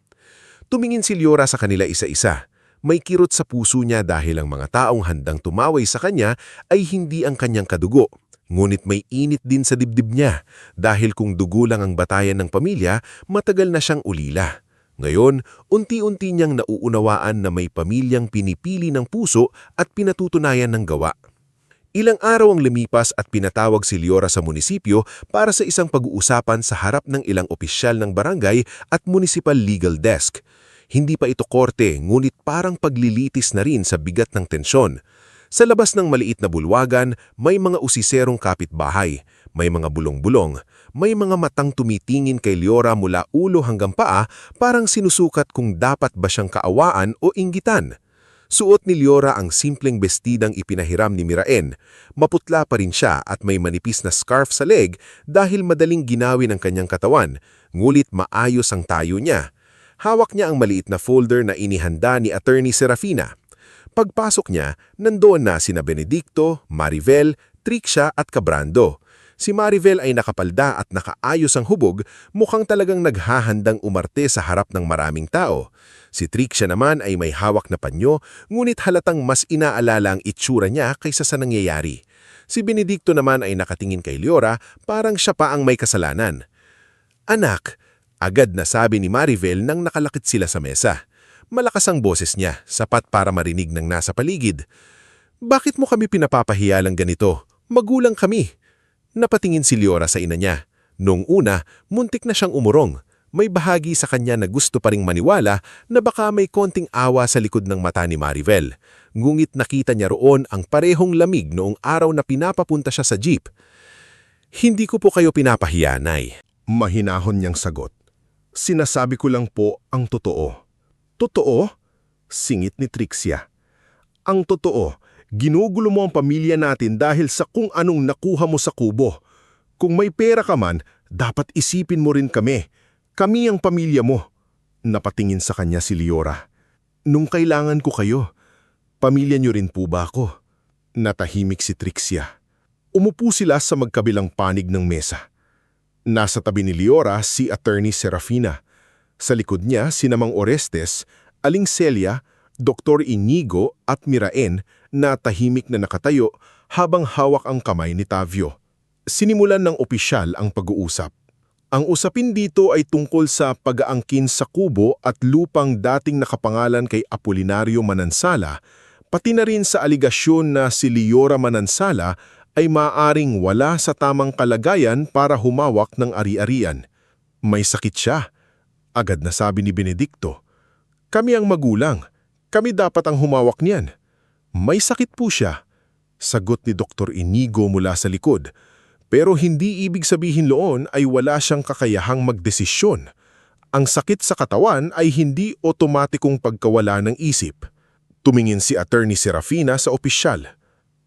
Tumingin si Liora sa kanila isa-isa. May kirot sa puso niya dahil ang mga taong handang tumaway sa kanya ay hindi ang kanyang kadugo. Ngunit may init din sa dibdib niya dahil kung dugo lang ang batayan ng pamilya, matagal na siyang ulila. Ngayon, unti-unti niyang nauunawaan na may pamilyang pinipili ng puso at pinatutunayan ng gawa. Ilang araw ang lumipas at pinatawag si Liora sa munisipyo para sa isang pag-uusapan sa harap ng ilang opisyal ng barangay at municipal legal desk. Hindi pa ito korte, ngunit parang paglilitis na rin sa bigat ng tensyon. Sa labas ng maliit na bulwagan, may mga usiserong kapitbahay, may mga bulong-bulong, may mga matang tumitingin kay Liora mula ulo hanggang paa parang sinusukat kung dapat ba siyang kaawaan o inggitan. Suot ni Liora ang simpleng bestidang ipinahiram ni Miraen. Maputla pa rin siya at may manipis na scarf sa leg dahil madaling ginawin ang kanyang katawan, ngulit maayos ang tayo niya. Hawak niya ang maliit na folder na inihanda ni Attorney Serafina. Pagpasok niya, nandoon na sina Benedicto, Marivel, Trixia at Cabrando. Si Marivel ay nakapalda at nakaayos ang hubog, mukhang talagang naghahandang umarte sa harap ng maraming tao. Si Trixia naman ay may hawak na panyo, ngunit halatang mas inaalala ang itsura niya kaysa sa nangyayari. Si Benedicto naman ay nakatingin kay Liora, parang siya pa ang may kasalanan. Anak, agad na sabi ni Marivel nang nakalakit sila sa mesa. Malakas ang boses niya, sapat para marinig ng nasa paligid. Bakit mo kami pinapapahiya lang ganito? Magulang kami. Napatingin si Liora sa ina niya. Noong una, muntik na siyang umurong. May bahagi sa kanya na gusto pa ring maniwala na baka may konting awa sa likod ng mata ni Marivel. Ngunit nakita niya roon ang parehong lamig noong araw na pinapapunta siya sa jeep. Hindi ko po kayo pinapahiya, Nay. Mahinahon niyang sagot. Sinasabi ko lang po ang totoo. Totoo? Singit ni Trixia. Ang totoo, ginugulo mo ang pamilya natin dahil sa kung anong nakuha mo sa kubo. Kung may pera ka man, dapat isipin mo rin kami. Kami ang pamilya mo. Napatingin sa kanya si Liora. Nung kailangan ko kayo, pamilya niyo rin po ba ako? Natahimik si Trixia. Umupo sila sa magkabilang panig ng mesa. Nasa tabi ni Liora si Attorney Serafina. Sa likod niya si Mang Orestes, Aling Celia, Dr. Inigo at Miraen na tahimik na nakatayo habang hawak ang kamay ni Tavio. Sinimulan ng opisyal ang pag-uusap. Ang usapin dito ay tungkol sa pag-aangkin sa kubo at lupang dating nakapangalan kay Apolinario Manansala, pati na rin sa aligasyon na si Liora Manansala ay maaaring wala sa tamang kalagayan para humawak ng ari-arian. May sakit siya. Agad na sabi ni Benedicto. Kami ang magulang. Kami dapat ang humawak niyan. May sakit po siya. Sagot ni Dr. Inigo mula sa likod. Pero hindi ibig sabihin noon ay wala siyang kakayahang magdesisyon. Ang sakit sa katawan ay hindi otomatikong pagkawala ng isip. Tumingin si Attorney Serafina sa opisyal.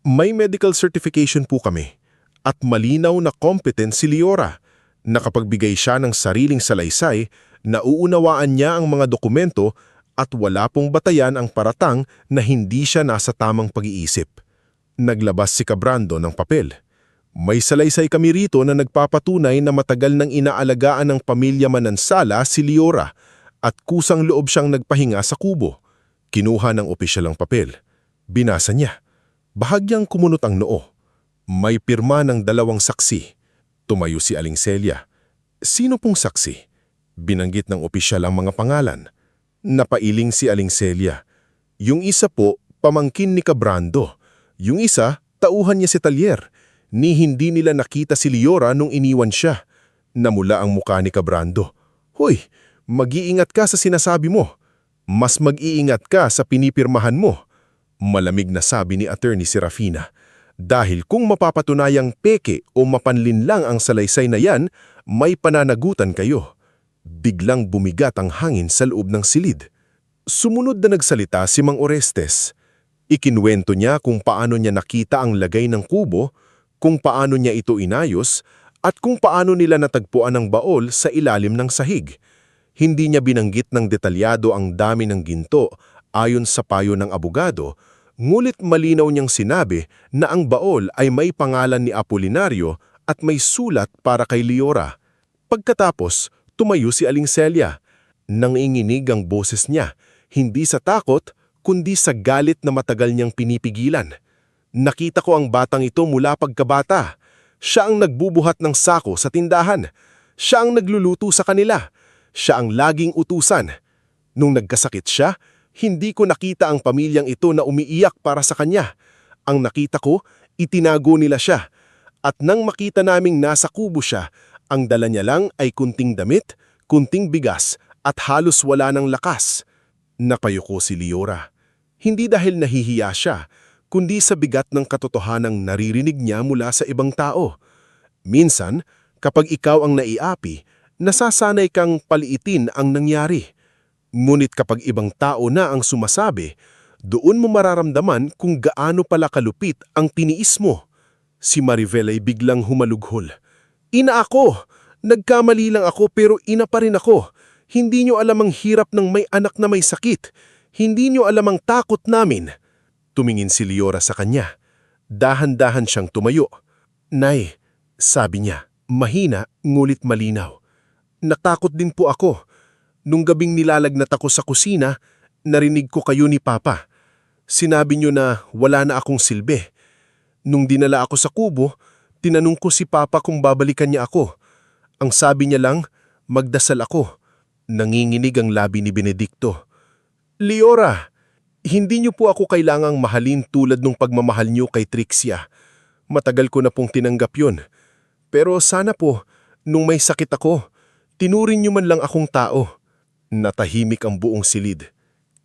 May medical certification po kami. At malinaw na competent si Liora. Nakapagbigay siya ng sariling salaysay, nauunawaan niya ang mga dokumento at wala pong batayan ang paratang na hindi siya nasa tamang pag-iisip. Naglabas si Cabrando ng papel. May salaysay kami rito na nagpapatunay na matagal nang inaalagaan ng pamilya Manansala si Liora at kusang loob siyang nagpahinga sa kubo. Kinuha ng opisyal ang papel. Binasa niya. Bahagyang kumunot ang noo. May pirma ng 2 saksi. Tumayo si Aling Celia. Sino pong saksi? Binanggit ng opisyal ang mga pangalan. Napailing si Aling Celia. Yung isa po, pamangkin ni Cabrando. Yung isa, tauhan niya si Talyer. Ni hindi nila nakita si Liora nung iniwan siya. Namula ang muka ni Cabrando. Hoy, mag-iingat ka sa sinasabi mo. Mas mag-iingat ka sa pinipirmahan mo. Malamig na sabi ni Attorney Serafina. Dahil kung mapapatunayang peke o mapanlin lang ang salaysay na yan, may pananagutan kayo. Biglang bumigat ang hangin sa loob ng silid. Sumunod na nagsalita si Mang Orestes. Ikinwento niya kung paano niya nakita ang lagay ng kubo, kung paano niya ito inayos, at kung paano nila natagpuan ang baol sa ilalim ng sahig. Hindi niya binanggit ng detalyado ang dami ng ginto ayon sa payo ng abogado, ngulit malinaw niyang sinabi na ang baol ay may pangalan ni Apolinario at may sulat para kay Liora. Pagkatapos, tumayo si Aling Celia. Nanginginig ang boses niya, hindi sa takot, kundi sa galit na matagal niyang pinipigilan. Nakita ko ang batang ito mula pagkabata. Siya ang nagbubuhat ng sako sa tindahan. Siya ang nagluluto sa kanila. Siya ang laging utusan. Nung nagkasakit siya, hindi ko nakita ang pamilyang ito na umiiyak para sa kanya. Ang nakita ko, itinago nila siya. At nang makita naming nasa kubo siya, ang dala niya lang ay kunting damit, kunting bigas at halos wala ng lakas. Napayuko si Liora. Hindi dahil nahihiya siya, kundi sa bigat ng katotohanang naririnig niya mula sa ibang tao. Minsan, kapag ikaw ang naiapi, nasasanay kang paliitin ang nangyari. Ngunit kapag ibang tao na ang sumasabi, doon mo mararamdaman kung gaano pala kalupit ang tiniis mo. Si Marivel ay biglang humalughol. Ina ako! Nagkamali lang ako pero ina pa rin ako. Hindi niyo alam ang hirap ng may anak na may sakit. Hindi niyo alam ang takot namin. Tumingin si Liora sa kanya. Dahan-dahan siyang tumayo. Nay, sabi niya, mahina ngulit malinaw. Natakot din po ako. Nung gabing nilalagnat ako sa kusina, narinig ko kayo ni Papa. Sinabi niyo na wala na akong silbi. Nung dinala ako sa kubo, tinanong ko si Papa kung babalikan niya ako. Ang sabi niya lang, magdasal ako. Nanginginig ang labi ni Benedicto. Liora, hindi niyo po ako kailangang mahalin tulad nung pagmamahal niyo kay Trixia. Matagal ko na pong tinanggap yun. Pero sana po, nung may sakit ako, tinuring niyo man lang akong tao. Natahimik ang buong silid.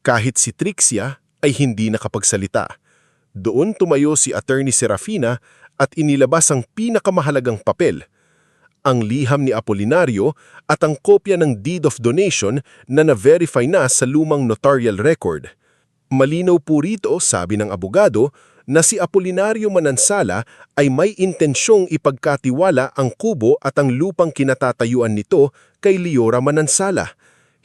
Kahit si Trixia ay hindi nakapagsalita. Doon tumayo si Attorney Serafina at inilabas ang pinakamahalagang papel. Ang liham ni Apolinario at ang kopya ng Deed of Donation na na-verify na sa lumang notarial record. Malinaw po rito, sabi ng abogado, na si Apolinario Manansala ay may intensyong ipagkatiwala ang kubo at ang lupang kinatatayuan nito kay Liora Manansala.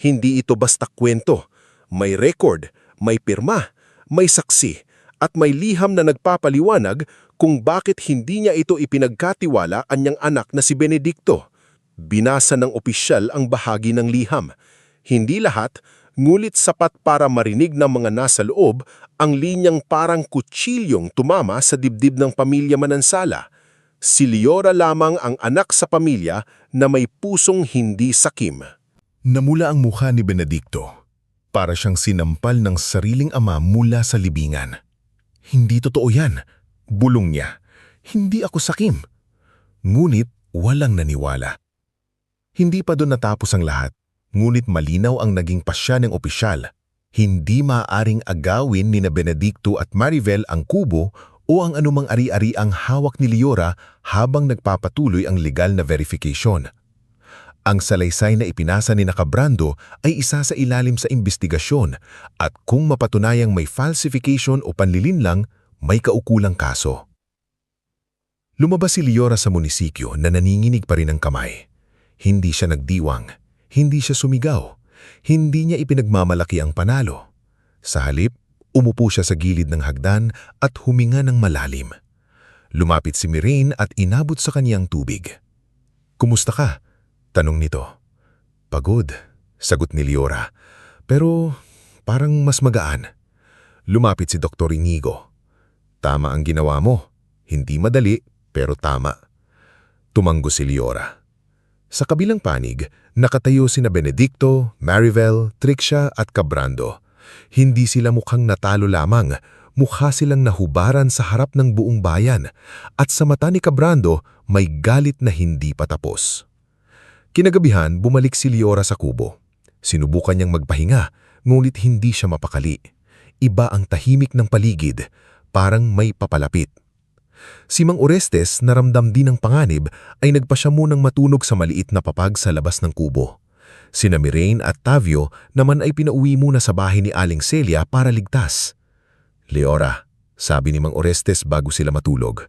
Hindi ito basta kwento. May record, may pirma, may saksi, at may liham na nagpapaliwanag kung bakit hindi niya ito ipinagkatiwala anyang anak na si Benedicto. Binasa ng opisyal ang bahagi ng liham. Hindi lahat, ngulit sapat para marinig ng mga nasa loob ang linyang parang kutsilyong tumama sa dibdib ng pamilya Manansala. Si Liora lamang ang anak sa pamilya na may pusong hindi sakim. Namula ang mukha ni Benedicto. Para siyang sinampal ng sariling ama mula sa libingan. Hindi totoo yan. Bulong niya. Hindi ako sakim. Ngunit walang naniwala. Hindi pa doon natapos ang lahat. Ngunit malinaw ang naging pasya ng opisyal. Hindi maaaring agawin ni na Benedicto at Marivel ang kubo o ang anumang ari-ari ang hawak ni Liora habang nagpapatuloy ang legal na verification. Ang salaysay na ipinasa ni Cabrando ay isa sa ilalim sa investigasyon at kung mapatunayang may falsification o panlilinlang, may kaukulang kaso. Lumabas si Liora sa munisipyo na naninginig pa rin ang kamay. Hindi siya nagdiwang, hindi siya sumigaw, hindi niya ipinagmamalaki ang panalo. Sa halip, umupo siya sa gilid ng hagdan at huminga ng malalim. Lumapit si Mireille at inabot sa kaniyang tubig. "Kumusta ka?" tanong nito. "Pagod," sagot ni Liora. "Pero parang mas magaan." Lumapit si Dr. Inigo. "Tama ang ginawa mo. Hindi madali, pero tama." Tumanggo si Liora. Sa kabilang panig, nakatayo sina Benedicto, Maribel, Trixia at Cabrando. Hindi sila mukhang natalo lamang, mukha silang nahubaran sa harap ng buong bayan, at sa mata ni Cabrando may galit na hindi pa tapos. Kinagabihan, bumalik si Liora sa kubo. Sinubukan niyang magpahinga, ngunit hindi siya mapakali. Iba ang tahimik ng paligid, parang may papalapit. Si Mang Orestes, naramdam din ng panganib, ay nagpa siya munang matulog sa maliit na papag sa labas ng kubo. Sina Mireille at Tavio naman ay pinauwi muna sa bahay ni Aling Celia para ligtas. "Liora," sabi ni Mang Orestes bago sila matulog,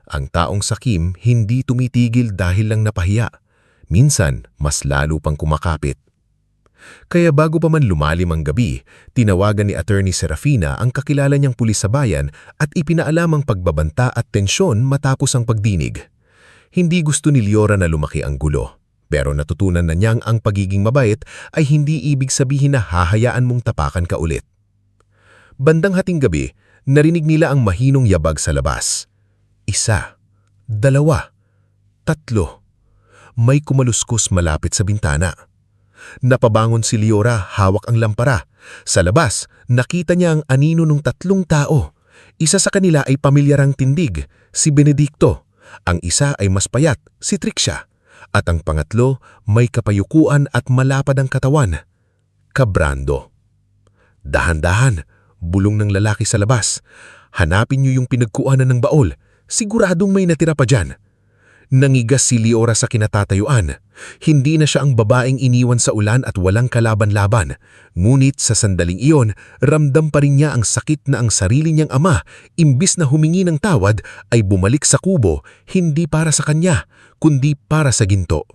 "ang taong sakim hindi tumitigil dahil lang napahiya. Minsan, mas lalo pang kumakapit." Kaya bago pa man lumalim ang gabi, tinawagan ni Attorney Serafina ang kakilala niyang pulis sa bayan at ipinaalam ang pagbabanta at tensyon matapos ang pagdinig. Hindi gusto ni Liora na lumaki ang gulo, pero natutunan na niyang ang pagiging mabait ay hindi ibig sabihin na hahayaan mong tapakan ka ulit. Bandang hating gabi, narinig nila ang mahinong yabag sa labas. 1, 2, 3. May kumaluskos malapit sa bintana. Napabangon si Liora, hawak ang lampara. Sa labas, nakita niya ang anino ng 3 tao. Isa sa kanila ay pamilyarang tindig, si Benedicto. Ang isa ay mas payat, si Trixia. At ang pangatlo, may kapayukuan at malapad ang katawan, Cabrando. "Dahan-dahan," bulong ng lalaki sa labas. "Hanapin niyo yung pinagkuhanan ng baol. Siguradong may natira pa dyan." Nangigas si Liora sa kinatatayuan. Hindi na siya ang babaeng iniwan sa ulan at walang kalaban-laban. Ngunit sa sandaling iyon, ramdam pa rin niya ang sakit na ang sarili niyang ama, imbis na humingi ng tawad, ay bumalik sa kubo, hindi para sa kanya, kundi para sa ginto.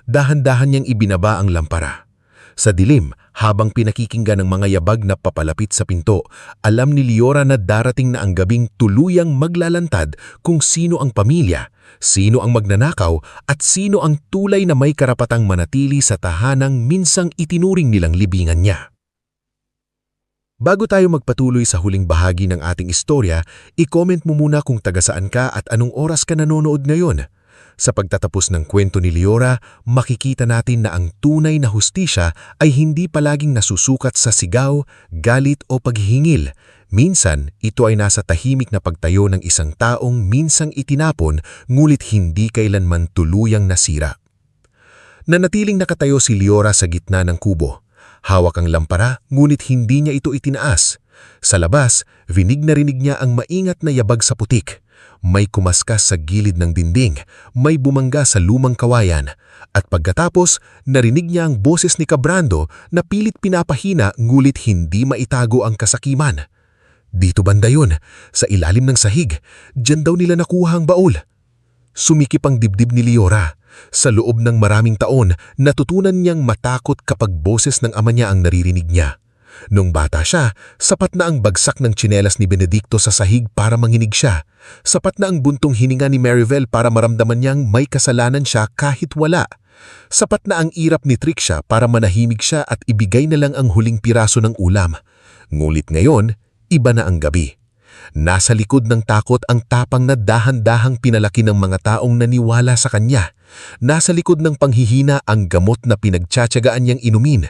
Dahan-dahan niyang ibinaba ang lampara. Sa dilim, habang pinakikinggan ng mga yabag na papalapit sa pinto, alam ni Liora na darating na ang gabing tuluyang maglalantad kung sino ang pamilya, sino ang magnanakaw at sino ang tulay na may karapatang manatili sa tahanang minsang itinuring nilang libingan niya. Bago tayo magpatuloy sa huling bahagi ng ating istorya, i-comment mo muna kung taga saan ka at anong oras ka nanonood ngayon. Sa pagtatapos ng kwento ni Liora, makikita natin na ang tunay na hustisya ay hindi palaging nasusukat sa sigaw, galit o paghihingil. Minsan, ito ay nasa tahimik na pagtayo ng isang taong minsang itinapon ngulit hindi kailanman tuluyang nasira. Nanatiling nakatayo si Liora sa gitna ng kubo. Hawak ang lampara ngunit hindi niya ito itinaas. Sa labas, vinig na rinig niya ang maingat na yabag sa putik. May kumaskas sa gilid ng dinding, may bumangga sa lumang kawayan, at pagkatapos narinig niya ang boses ni Cabrando na pilit pinapahina ngulit hindi maitago ang kasakiman. "Dito banda yun, sa ilalim ng sahig, dyan daw nila nakuha ang baul." Sumikip ang dibdib ni Liora. Sa loob ng maraming taon, natutunan niyang matakot kapag boses ng ama niya ang naririnig niya. Nung bata siya, sapat na ang bagsak ng tsinelas ni Benedicto sa sahig para manginig siya. Sapat na ang buntong hininga ni Maribel para maramdaman niyang may kasalanan siya kahit wala. Sapat na ang irap ni Trixia para manahimik siya at ibigay na lang ang huling piraso ng ulam. Ngulit ngayon, iba na ang gabi. Nasa likod ng takot ang tapang na dahan-dahang pinalaki ng mga taong naniwala sa kanya. Nasa likod ng panghihina ang gamot na pinagtsatsagaan niyang inumin.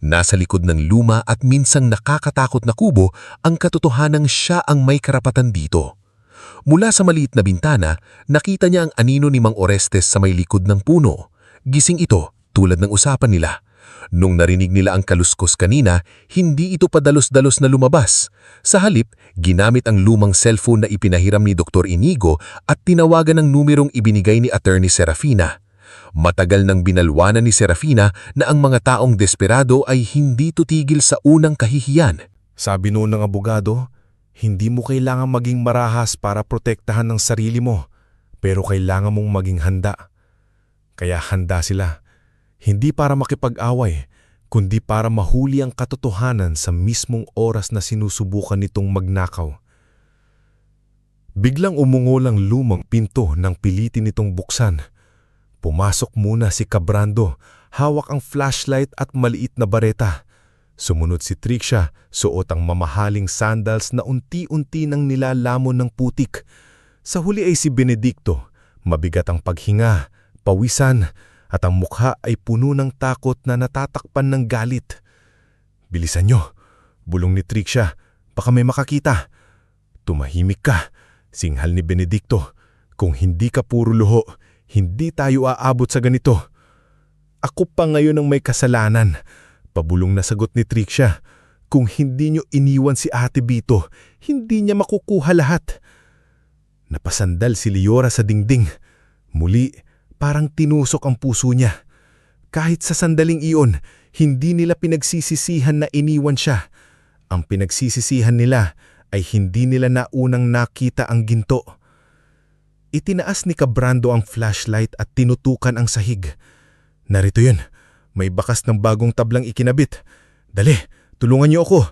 Nasa likod ng luma at minsang nakakatakot na kubo ang katotohanang siya ang may karapatan dito. Mula sa maliit na bintana, nakita niya ang anino ni Mang Orestes sa may likod ng puno. Gising ito, tulad ng usapan nila. Nung narinig nila ang kaluskos kanina, hindi ito padalos-dalos na lumabas. Sa halip, ginamit ang lumang cellphone na ipinahiram ni Dr. Inigo at tinawagan ng numerong ibinigay ni Attorney Serafina. Matagal nang binalwanan ni Serafina na ang mga taong desperado ay hindi tutigil sa unang kahihiyan. Sabi noon ng abogado, hindi mo kailangang maging marahas para protektahan ng sarili mo. Pero kailangan mong maging handa. Kaya handa sila. Hindi para makipag-away, kundi para mahuli ang katotohanan sa mismong oras na sinusubukan nitong magnakaw. Biglang umungol ang lumang pinto nang pilitin nitong buksan. Pumasok muna si Cabrando, hawak ang flashlight at maliit na bareta. Sumunod si Trixia, suot ang mamahaling sandals na unti-unti nang nilalamon ng putik. Sa huli ay si Benedicto, mabigat ang paghinga, pawisan, at ang mukha ay puno ng takot na natatakpan ng galit. "Bilisan nyo," bulong ni Trixia, "baka may makakita." "Tumahimik ka," singhal ni Benedicto. "Kung hindi ka puro luho, hindi tayo aabot sa ganito." "Ako pa ngayon ang may kasalanan," pabulong na sagot ni Trixia. "Kung hindi nyo iniwan si Ate Bito, hindi niya makukuha lahat." Napasandal si Liora sa dingding. Muli, parang tinusok ang puso niya. Kahit sa sandaling iyon, hindi nila pinagsisisihan na iniwan siya. Ang pinagsisisihan nila ay hindi nila naunang nakita ang ginto. Itinaas ni Cabrando ang flashlight at tinutukan ang sahig. "Narito yun. May bakas ng bagong tablang ikinabit. Dali, tulungan niyo ako."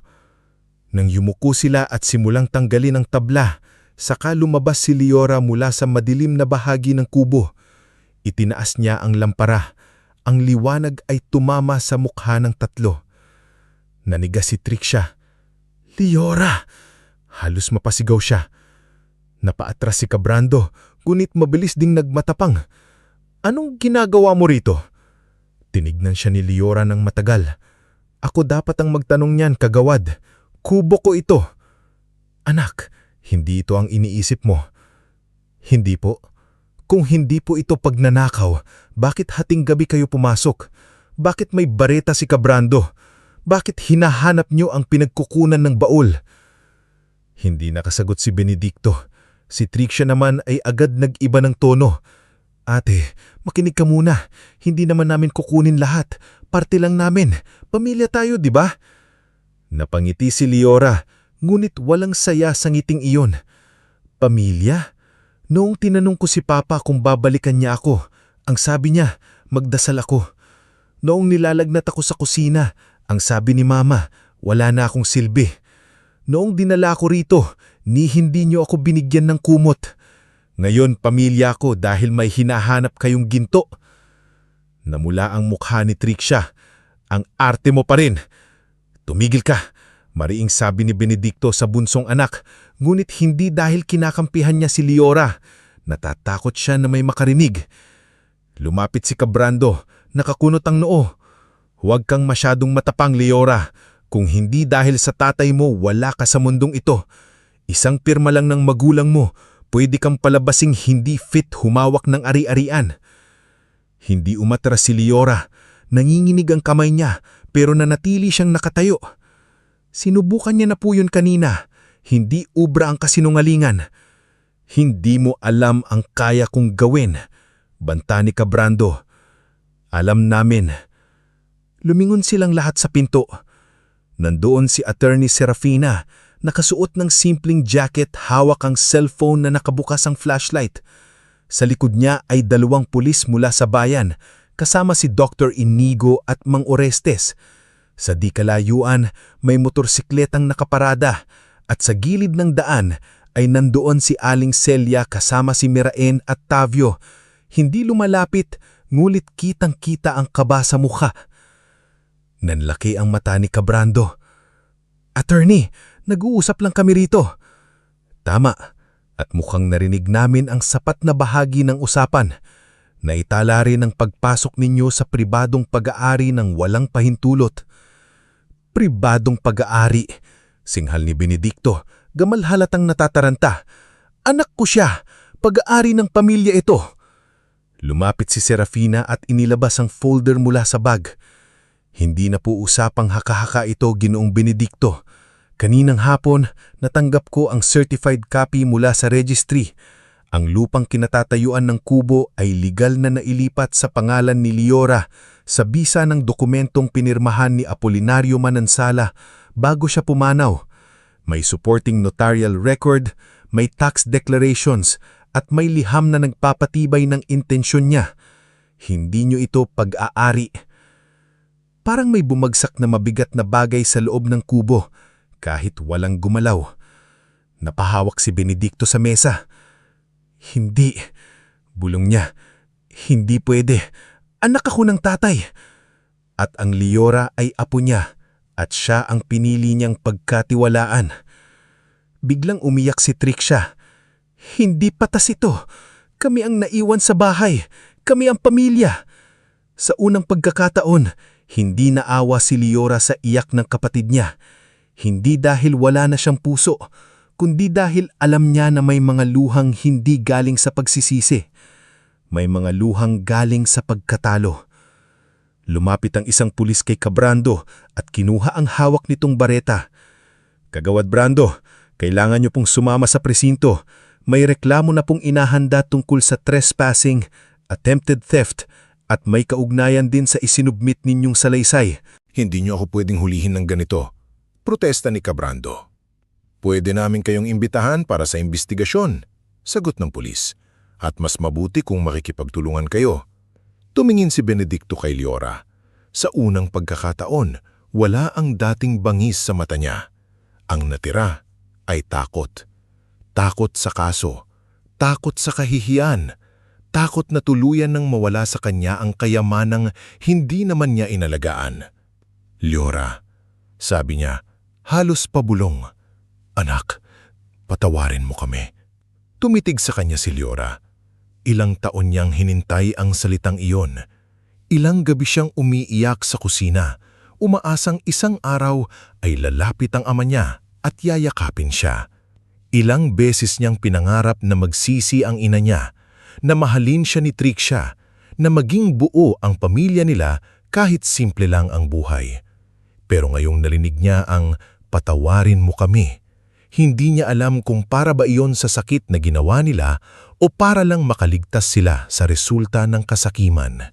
Nang yumuko sila at simulang tanggalin ang tabla, saka lumabas si Liora mula sa madilim na bahagi ng kubo. Itinaas niya ang lampara. Ang liwanag ay tumama sa mukha ng tatlo. Nanigas si Trixia. "Liora!" Halos mapasigaw siya. Napaatras si Cabrando, ngunit mabilis ding nagmatapang. "Anong ginagawa mo rito?" Tinignan siya ni Liora ng matagal. "Ako dapat ang magtanong niyan, kagawad. Kubo ko ito." "Anak, hindi ito ang iniisip mo." "Hindi po. Kung hindi po ito pagnanakaw, bakit hating gabi kayo pumasok? Bakit may bareta si Cabrando? Bakit hinahanap niyo ang pinagkukunan ng baul?" Hindi nakasagot si Benedicto. Si Trixia naman ay agad nag-iba ng tono. "Ate, makinig ka muna. Hindi naman namin kukunin lahat. Parte lang namin. Pamilya tayo, di ba?" Napangiti si Liora, ngunit walang saya sa ngiting iyon. "Pamilya?" Noong tinanong ko si Papa kung babalikan niya ako, ang sabi niya, magdasal ako. Noong nilalagnat ako sa kusina, ang sabi ni Mama, wala na akong silbi. Noong dinala ko rito, ni hindi niyo ako binigyan ng kumot. Ngayon pamilya ko dahil may hinahanap kayong ginto. Namula ang mukha ni Trixia. "Ang arte mo pa rin." "Tumigil ka," mariing sabi ni Benedicto sa bunsong anak, ngunit hindi dahil kinakampihan niya si Liora. Natatakot siya na may makarinig. Lumapit si Cabrando, nakakunot ang noo. "Huwag kang masyadong matapang, Liora. Kung hindi dahil sa tatay mo, wala ka sa mundong ito. Isang pirma lang ng magulang mo, pwede kang palabasing hindi fit humawak ng ari-arian." Hindi umatras si Liora. Nanginginig ang kamay niya, pero nanatili siyang nakatayo. "Sinubukan niya na po yun kanina. Hindi ubra ang kasinungalingan." "Hindi mo alam ang kaya kong gawin," banta ni Cabrando. "Alam namin." Lumingon silang lahat sa pinto. Nandoon si Attorney Serafina, nakasuot ng simpleng jacket, hawak ang cellphone na nakabukas ang flashlight. Sa likod niya ay 2 pulis mula sa bayan, kasama si Dr. Inigo at Mang Orestes. Sa di kalayuan, may motorsikletang nakaparada at sa gilid ng daan ay nandoon si Aling Celia kasama si Miraen at Tavio. Hindi lumalapit, ngulit kitang-kita ang kaba sa mukha. Nanlaki ang mata ni Cabrando. "Attorney, nag-uusap lang kami rito." "Tama, at mukhang narinig namin ang sapat na bahagi ng usapan. Naitala rin ang pagpasok ninyo sa pribadong pag-aari ng walang pahintulot." "Pribadong pag-aari," singhal ni Benedicto, gamal halatang natataranta. "Anak ko siya, pag-aari ng pamilya ito." Lumapit si Serafina at inilabas ang folder mula sa bag. "Hindi na po usapang haka-haka ito, Ginoong Benedicto. Kaninang hapon, natanggap ko ang certified copy mula sa registry. Ang lupang kinatatayuan ng kubo ay legal na nailipat sa pangalan ni Liora sa bisa ng dokumentong pinirmahan ni Apolinario Manansala bago siya pumanaw. May supporting notarial record, may tax declarations, at may liham na nagpapatibay ng intensyon niya. Hindi niyo ito pag-aari. Parang may bumagsak na mabigat na bagay sa loob ng kubo kahit walang gumalaw. Napahawak si Benedicto sa mesa. Hindi, bulong niya. Hindi pwede. Anak ako ng tatay. At ang Liora ay apo niya at siya ang pinili niyang pagkatiwalaan. Biglang umiyak si Trixia. Hindi patas ito. Kami ang naiwan sa bahay. Kami ang pamilya. Sa unang pagkakataon, hindi naawa si Liora sa iyak ng kapatid niya. Hindi dahil wala na siyang puso, kundi dahil alam niya na may mga luhang hindi galing sa pagsisisi. May mga luhang galing sa pagkatalo. Lumapit ang isang pulis kay Cabrando at kinuha ang hawak nitong bareta. Kagawad Brando, kailangan niyo pong sumama sa presinto. May reklamo na pong inahanda tungkol sa trespassing, attempted theft, at may kaugnayan din sa isinubmit ninyong salaysay. Hindi niyo ako pwedeng hulihin ng ganito. Protesta ni Cabrando. Pwede namin kayong imbitahan para sa investigasyon, sagot ng pulis. At mas mabuti kung makikipagtulungan kayo. Tumingin si Benedicto kay Liora. Sa unang pagkakataon, wala ang dating bangis sa mata niya. Ang natira ay takot. Takot sa kaso. Takot sa kahihiyan. Takot na tuluyan nang mawala sa kanya ang kayamanang hindi naman niya inalagaan. Liora, sabi niya, halos pabulong. Anak, patawarin mo kami. Tumitig sa kanya si Liora. Ilang taon niyang hinintay ang salitang iyon. Ilang gabi siyang umiiyak sa kusina, umaasang isang araw ay lalapit ang ama niya at yayakapin siya. Ilang beses niyang pinangarap na magsisi ang ina niya, na mahalin siya ni Trixia, na maging buo ang pamilya nila kahit simple lang ang buhay. Pero ngayong narinig niya ang patawarin mo kami, hindi niya alam kung para ba iyon sa sakit na ginawa nila o para lang makaligtas sila sa resulta ng kasakiman.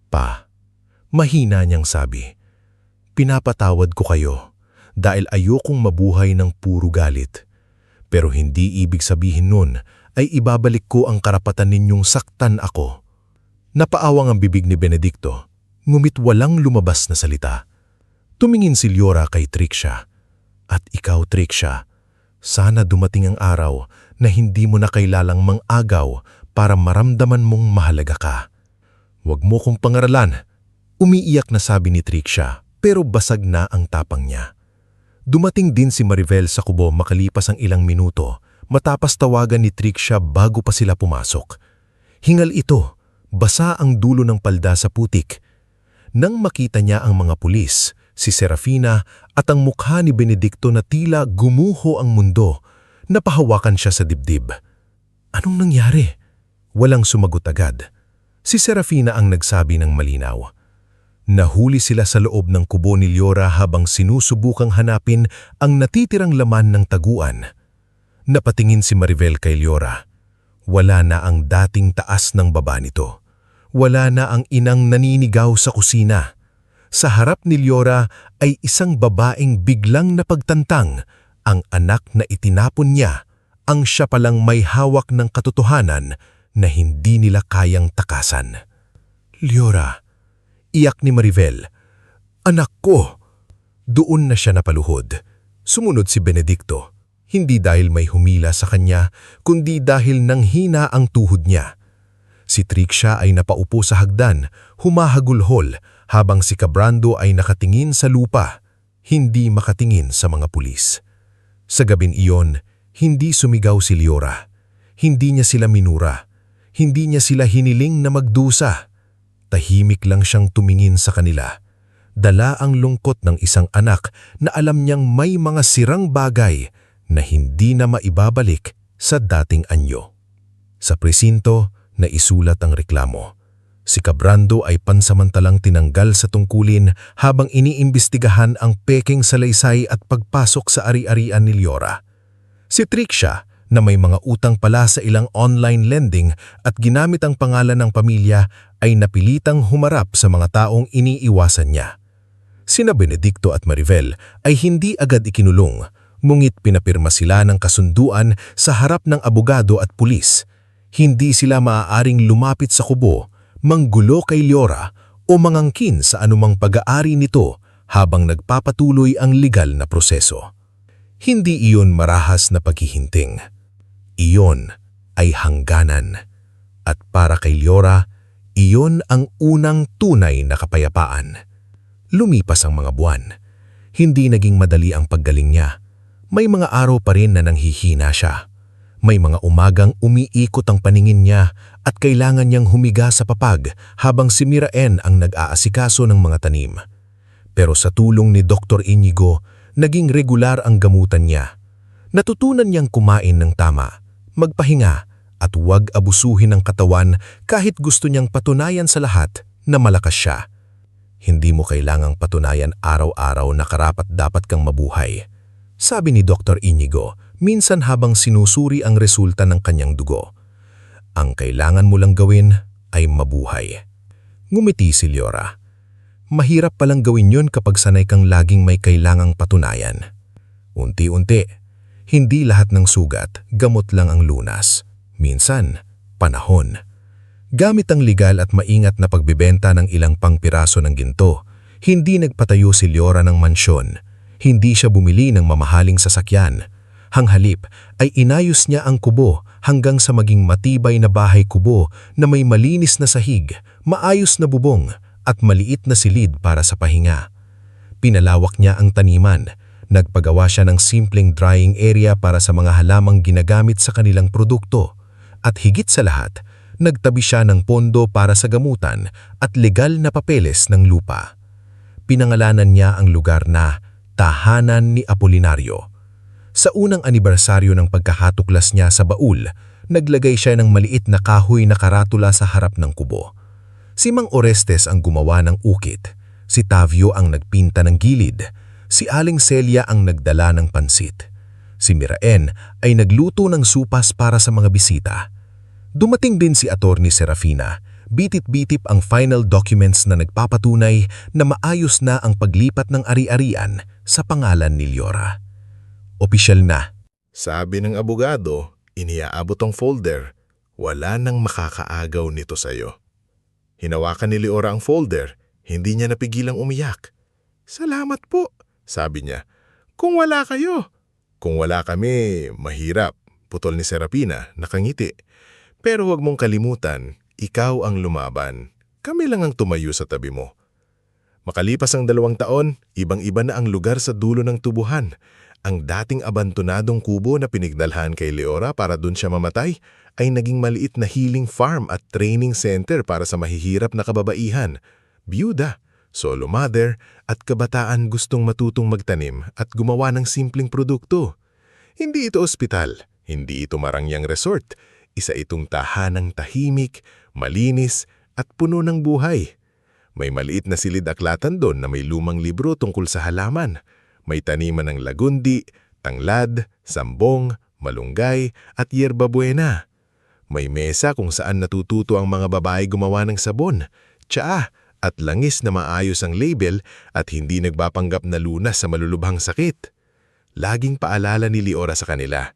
Pa, mahina niyang sabi, pinapatawad ko kayo dahil ayokong mabuhay ng puro galit. Pero hindi ibig sabihin nun ay ibabalik ko ang karapatan ninyong saktan ako. Napaawang ang bibig ni Benedicto, ngumit walang lumabas na salita. Tumingin si Liora kay Trixia. At ikaw, Trixia, sana dumating ang araw na hindi mo na kailalang mang-agaw para maramdaman mong mahalaga ka. Huwag mo kong pangaralan, umiiyak na sabi ni Trixia, pero basag na ang tapang niya. Dumating din si Maribel sa kubo makalipas ang ilang minuto matapos tawagan ni Trixia bago pa sila pumasok. Hingal ito, basa ang dulo ng palda sa putik. Nang makita niya ang mga pulis, si Serafina at ang mukha ni Benedicto na tila gumuho ang mundo, napahawakan siya sa dibdib. Anong nangyari? Walang sumagot agad. Si Serafina ang nagsabi ng malinaw. Nahuli sila sa loob ng kubo ni Liora habang sinusubukang hanapin ang natitirang laman ng taguan. Napatingin si Maribel kay Liora. Wala na ang dating taas ng baba nito. Wala na ang inang naninigaw sa kusina. Sa harap ni Liora ay isang babaeng biglang napagtantang, ang anak na itinapon niya, ang siya palang may hawak ng katotohanan na hindi nila kayang takasan. Liora, iyak ni Maribel. Anak ko! Doon na siya napaluhod. Sumunod si Benedicto. Hindi dahil may humila sa kanya, kundi dahil nanghina ang tuhod niya. Si Trixia ay napaupo sa hagdan, humahagulhol, habang si Cabrando ay nakatingin sa lupa, hindi makatingin sa mga pulis. Sa gabing iyon, hindi sumigaw si Liora. Hindi niya sila minura. Hindi niya sila hiniling na magdusa. Tahimik lang siyang tumingin sa kanila. Dala ang lungkot ng isang anak na alam niyang may mga sirang bagay na hindi na maibabalik sa dating anyo. Sa presinto, naisulat ang reklamo. Si Cabrando ay pansamantalang tinanggal sa tungkulin habang iniimbestigahan ang peking salaysay at pagpasok sa ari-arian ni Liora. Si Trixia, na may mga utang pala sa ilang online lending at ginamit ang pangalan ng pamilya, ay napilitang humarap sa mga taong iniiwasan niya. Sina Benedicto at Maribel ay hindi agad ikinulong, ngunit pinapirma sila ng kasunduan sa harap ng abogado at pulis. Hindi sila maaaring lumapit sa kubo, manggulo kay Leora o mangangkin sa anumang pag-aari nito habang nagpapatuloy ang legal na proseso. Hindi iyon marahas na paghihinting. Iyon ay hangganan. At para kay Leora, iyon ang unang tunay na kapayapaan. Lumipas ang mga buwan. Hindi naging madali ang paggaling niya. May mga araw pa rin na nanghihina siya. May mga umagang umiikot ang paningin niya at kailangan niyang humiga sa papag habang si Miraen ang nag-aasikaso ng mga tanim. Pero sa tulong ni Dr. Inigo, naging regular ang gamutan niya. Natutunan niyang kumain ng tama, magpahinga at huwag abusuhin ang katawan kahit gusto niyang patunayan sa lahat na malakas siya. Hindi mo kailangang patunayan araw-araw na karapat-dapat kang mabuhay, sabi ni Dr. Inigo, minsan habang sinusuri ang resulta ng kanyang dugo. Ang kailangan mo lang gawin ay mabuhay. Ngumiti si Leora. Mahirap palang gawin yun kapag sanay kang laging may kailangang patunayan. Unti-unti, hindi lahat ng sugat, gamot lang ang lunas. Minsan, panahon. Gamit ang legal at maingat na pagbibenta ng ilang pangpiraso ng ginto, hindi nagpatayo si Leora ng mansyon. Hindi siya bumili ng mamahaling sasakyan. Hanghalip ay inayos niya ang kubo hanggang sa maging matibay na bahay kubo na may malinis na sahig, maayos na bubong at maliit na silid para sa pahinga. Pinalawak niya ang taniman. Nagpagawa siya ng simpleng drying area para sa mga halamang ginagamit sa kanilang produkto. At higit sa lahat, nagtabi siya ng pondo para sa gamutan at legal na papeles ng lupa. Pinangalanan niya ang lugar na Tahanan ni Apolinario. Sa unang anibersaryo ng pagkakatuklas niya sa baul, naglagay siya ng maliit na kahoy na karatula sa harap ng kubo. Si Mang Orestes ang gumawa ng ukit, si Tavio ang nagpinta ng gilid, si Aling Celia ang nagdala ng pansit. Si Miraen ay nagluto ng supas para sa mga bisita. Dumating din si Attorney Serafina. Bitit-bitip ang final documents na nagpapatunay na maayos na ang paglipat ng ari-arian sa pangalan ni Leora. Opisyal na. Sabi ng abogado, iniaabot ang folder. Wala nang makakaagaw nito sa'yo. Hinawakan ni Leora ang folder, hindi niya napigilang umiyak. Salamat po, sabi niya. Kung wala kayo. Kung wala kami, mahirap, putol ni Serafina, nakangiti. Pero huwag mong kalimutan, ikaw ang lumaban. Kami lang ang tumayo sa tabi mo. Makalipas ang 2 taon, ibang-iba na ang lugar sa dulo ng tubuhan. Ang dating abandonadong kubo na pinigdalhan kay Leora para dun siya mamatay ay naging maliit na healing farm at training center para sa mahihirap na kababaihan, byuda, solo mother at kabataan gustong matutong magtanim at gumawa ng simpleng produkto. Hindi ito ospital, hindi ito marangyang resort. Isa itong tahanang tahimik, malinis at puno ng buhay. May maliit na silid-aklatan doon na may lumang libro tungkol sa halaman. May taniman ng lagundi, tanglad, sambong, malunggay at yerba buena. May mesa kung saan natututo ang mga babae gumawa ng sabon, tsaa at langis na maayos ang label at hindi nagpapanggap na lunas sa malulubhang sakit. Laging paalala ni Leora sa kanila,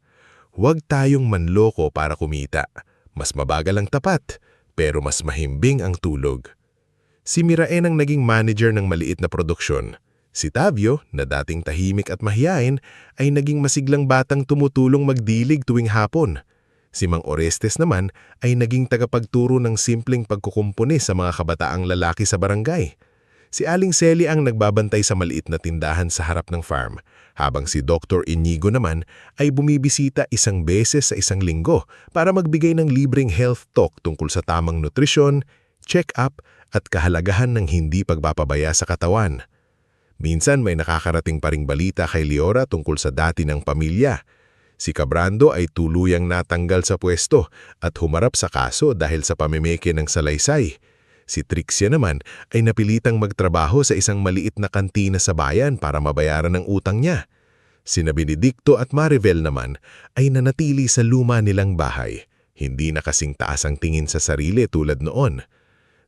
huwag tayong manloko para kumita. Mas mabagal ang tapat, pero mas mahimbing ang tulog. Si Miraen ang naging manager ng maliit na produksyon. Si Tavio, na dating tahimik at mahiyain, ay naging masiglang batang tumutulong magdilig tuwing hapon. Si Mang Orestes naman ay naging tagapagturo ng simpleng pagkukumpuni sa mga kabataang lalaki sa barangay. Si Aling Celia ang nagbabantay sa maliit na tindahan sa harap ng farm, habang si Dr. Inigo naman ay bumibisita 1 beses sa 1 linggo para magbigay ng libreng health talk tungkol sa tamang nutrisyon, check-up at kahalagahan ng hindi pagpapabaya sa katawan. Minsan may nakakarating pa ring balita kay Leora tungkol sa dati ng pamilya. Si Cabrando ay tuluyang natanggal sa pwesto at humarap sa kaso dahil sa pamimeke ng salaysay. Si Trixia naman ay napilitang magtrabaho sa isang maliit na kantina sa bayan para mabayaran ang utang niya. Sina Benedicto at Maribel naman ay nanatili sa luma nilang bahay. Hindi na kasing taas ang tingin sa sarili tulad noon.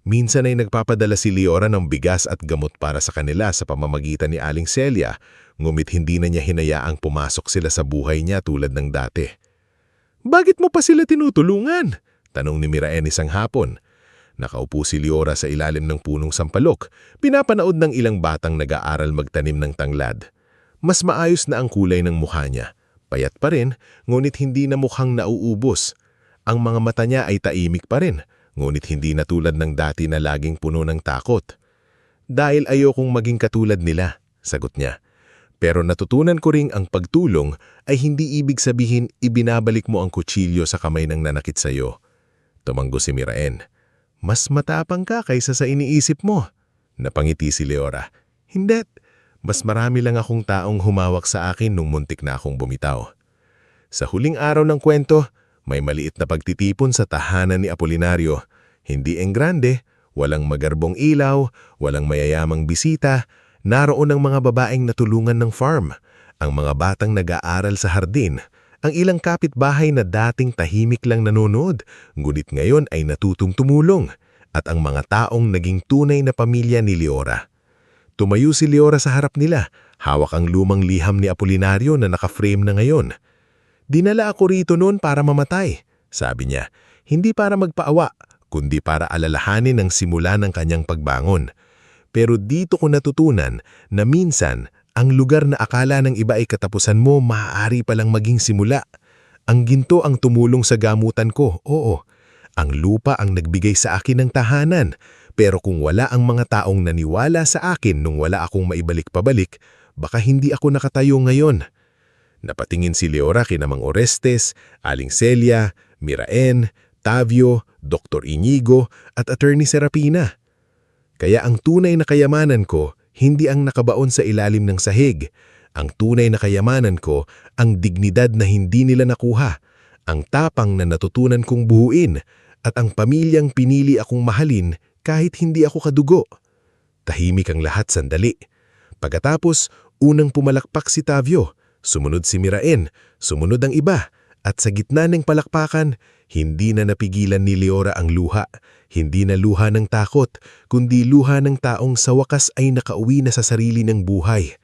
Minsan ay nagpapadala si Leora ng bigas at gamot para sa kanila sa pamamagitan ni Aling Celia, ngumit hindi na niya hinayaang pumasok sila sa buhay niya tulad ng dati. "Bakit mo pa sila tinutulungan?" Tanong ni Miraen isang hapon. Nakaupo si Liora sa ilalim ng punong sampalok, pinapanood ng ilang batang nag-aaral magtanim ng tanglad. Mas maayos na ang kulay ng mukha niya. Payat pa rin, ngunit hindi na mukhang nauubos. Ang mga mata niya ay taimik pa rin, ngunit hindi na tulad ng dati na laging puno ng takot. Dahil ayokong maging katulad nila, sagot niya. Pero natutunan ko ring ang pagtulong ay hindi ibig sabihin ibinabalik mo ang kutsilyo sa kamay ng nanakit sa'yo. Tumanggo si Miraen. Mas matapang ka kaysa sa iniisip mo. Napangiti si Liora. Hindi. Mas marami lang akong taong humawak sa akin nung muntik na akong bumitaw. Sa huling araw ng kwento, may maliit na pagtitipon sa tahanan ni Apolinario. Hindi enggrande, walang magarbong ilaw, walang mayayamang bisita. Naroon ang mga babaeng natulungan ng farm, ang mga batang nag-aaral sa hardin, ang ilang kapitbahay na dating tahimik lang nanonood, ngunit ngayon ay natutong tumulong, at ang mga taong naging tunay na pamilya ni Liora. Tumayo si Liora sa harap nila, hawak ang lumang liham ni Apolinario na naka-frame na ngayon. Dinala ako rito noon para mamatay, sabi niya, hindi para magpaawa, kundi para alalahanin ang simula ng kanyang pagbangon. Pero dito ko natutunan na minsan, ang lugar na akala ng iba ay katapusan mo, maaari palang maging simula. Ang ginto ang tumulong sa gamutan ko, oo. Ang lupa ang nagbigay sa akin ng tahanan. Pero kung wala ang mga taong naniwala sa akin nung wala akong maibalik pabalik, baka hindi ako nakatayo ngayon. Napatingin si Liora kina Mang Orestes, Aling Celia, Miraen, Tavio, Dr. Inigo at Attorney Serapina. Kaya ang tunay na kayamanan ko, hindi ang nakabaon sa ilalim ng sahig. Ang tunay na kayamanan ko, ang dignidad na hindi nila nakuha, ang tapang na natutunan kong buuin, at ang pamilyang pinili akong mahalin kahit hindi ako kadugo. Tahimik ang lahat sandali. Pagkatapos, unang pumalakpak si Tavio, sumunod si Miraen, sumunod ang iba, at sa gitna ng palakpakan, hindi na napigilan ni Liora ang luha. Hindi na luha ng takot, kundi luha ng taong sa wakas ay nakauwi na sa sarili ng buhay.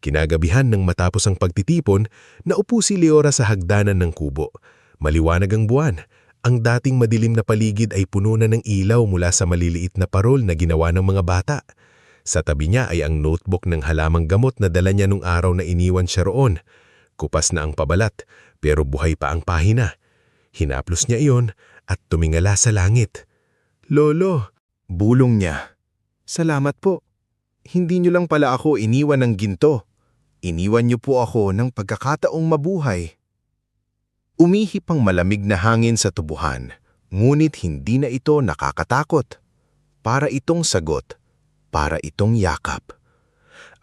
Kinagabihan ng matapos ang pagtitipon, naupo si Liora sa hagdanan ng kubo. Maliwanag ang buwan. Ang dating madilim na paligid ay puno na ng ilaw mula sa maliliit na parol na ginawa ng mga bata. Sa tabi niya ay ang notebook ng halamang gamot na dala niya nung araw na iniwan siya roon. Kupas na ang pabalat, pero buhay pa ang pahina. Hinaplos niya iyon at tumingala sa langit. Lolo, bulong niya. Salamat po. Hindi niyo lang pala ako iniwan ng ginto. Iniwan niyo po ako ng pagkakataong mabuhay. Umihip ang malamig na hangin sa tubuhan, ngunit hindi na ito nakakatakot. Para itong sagot, para itong yakap.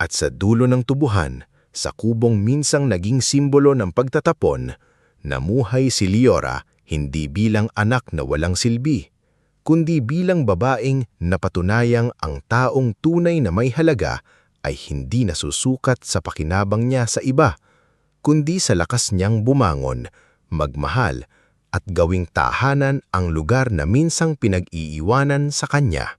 At sa dulo ng tubuhan, sa kubong minsang naging simbolo ng pagtatapon, namuhay si Liora hindi bilang anak na walang silbi, kundi bilang babaeng napatunayang ang taong tunay na may halaga ay hindi nasusukat sa pakinabang niya sa iba, kundi sa lakas niyang bumangon, magmahal at gawing tahanan ang lugar na minsang pinag-iiwanan sa kanya.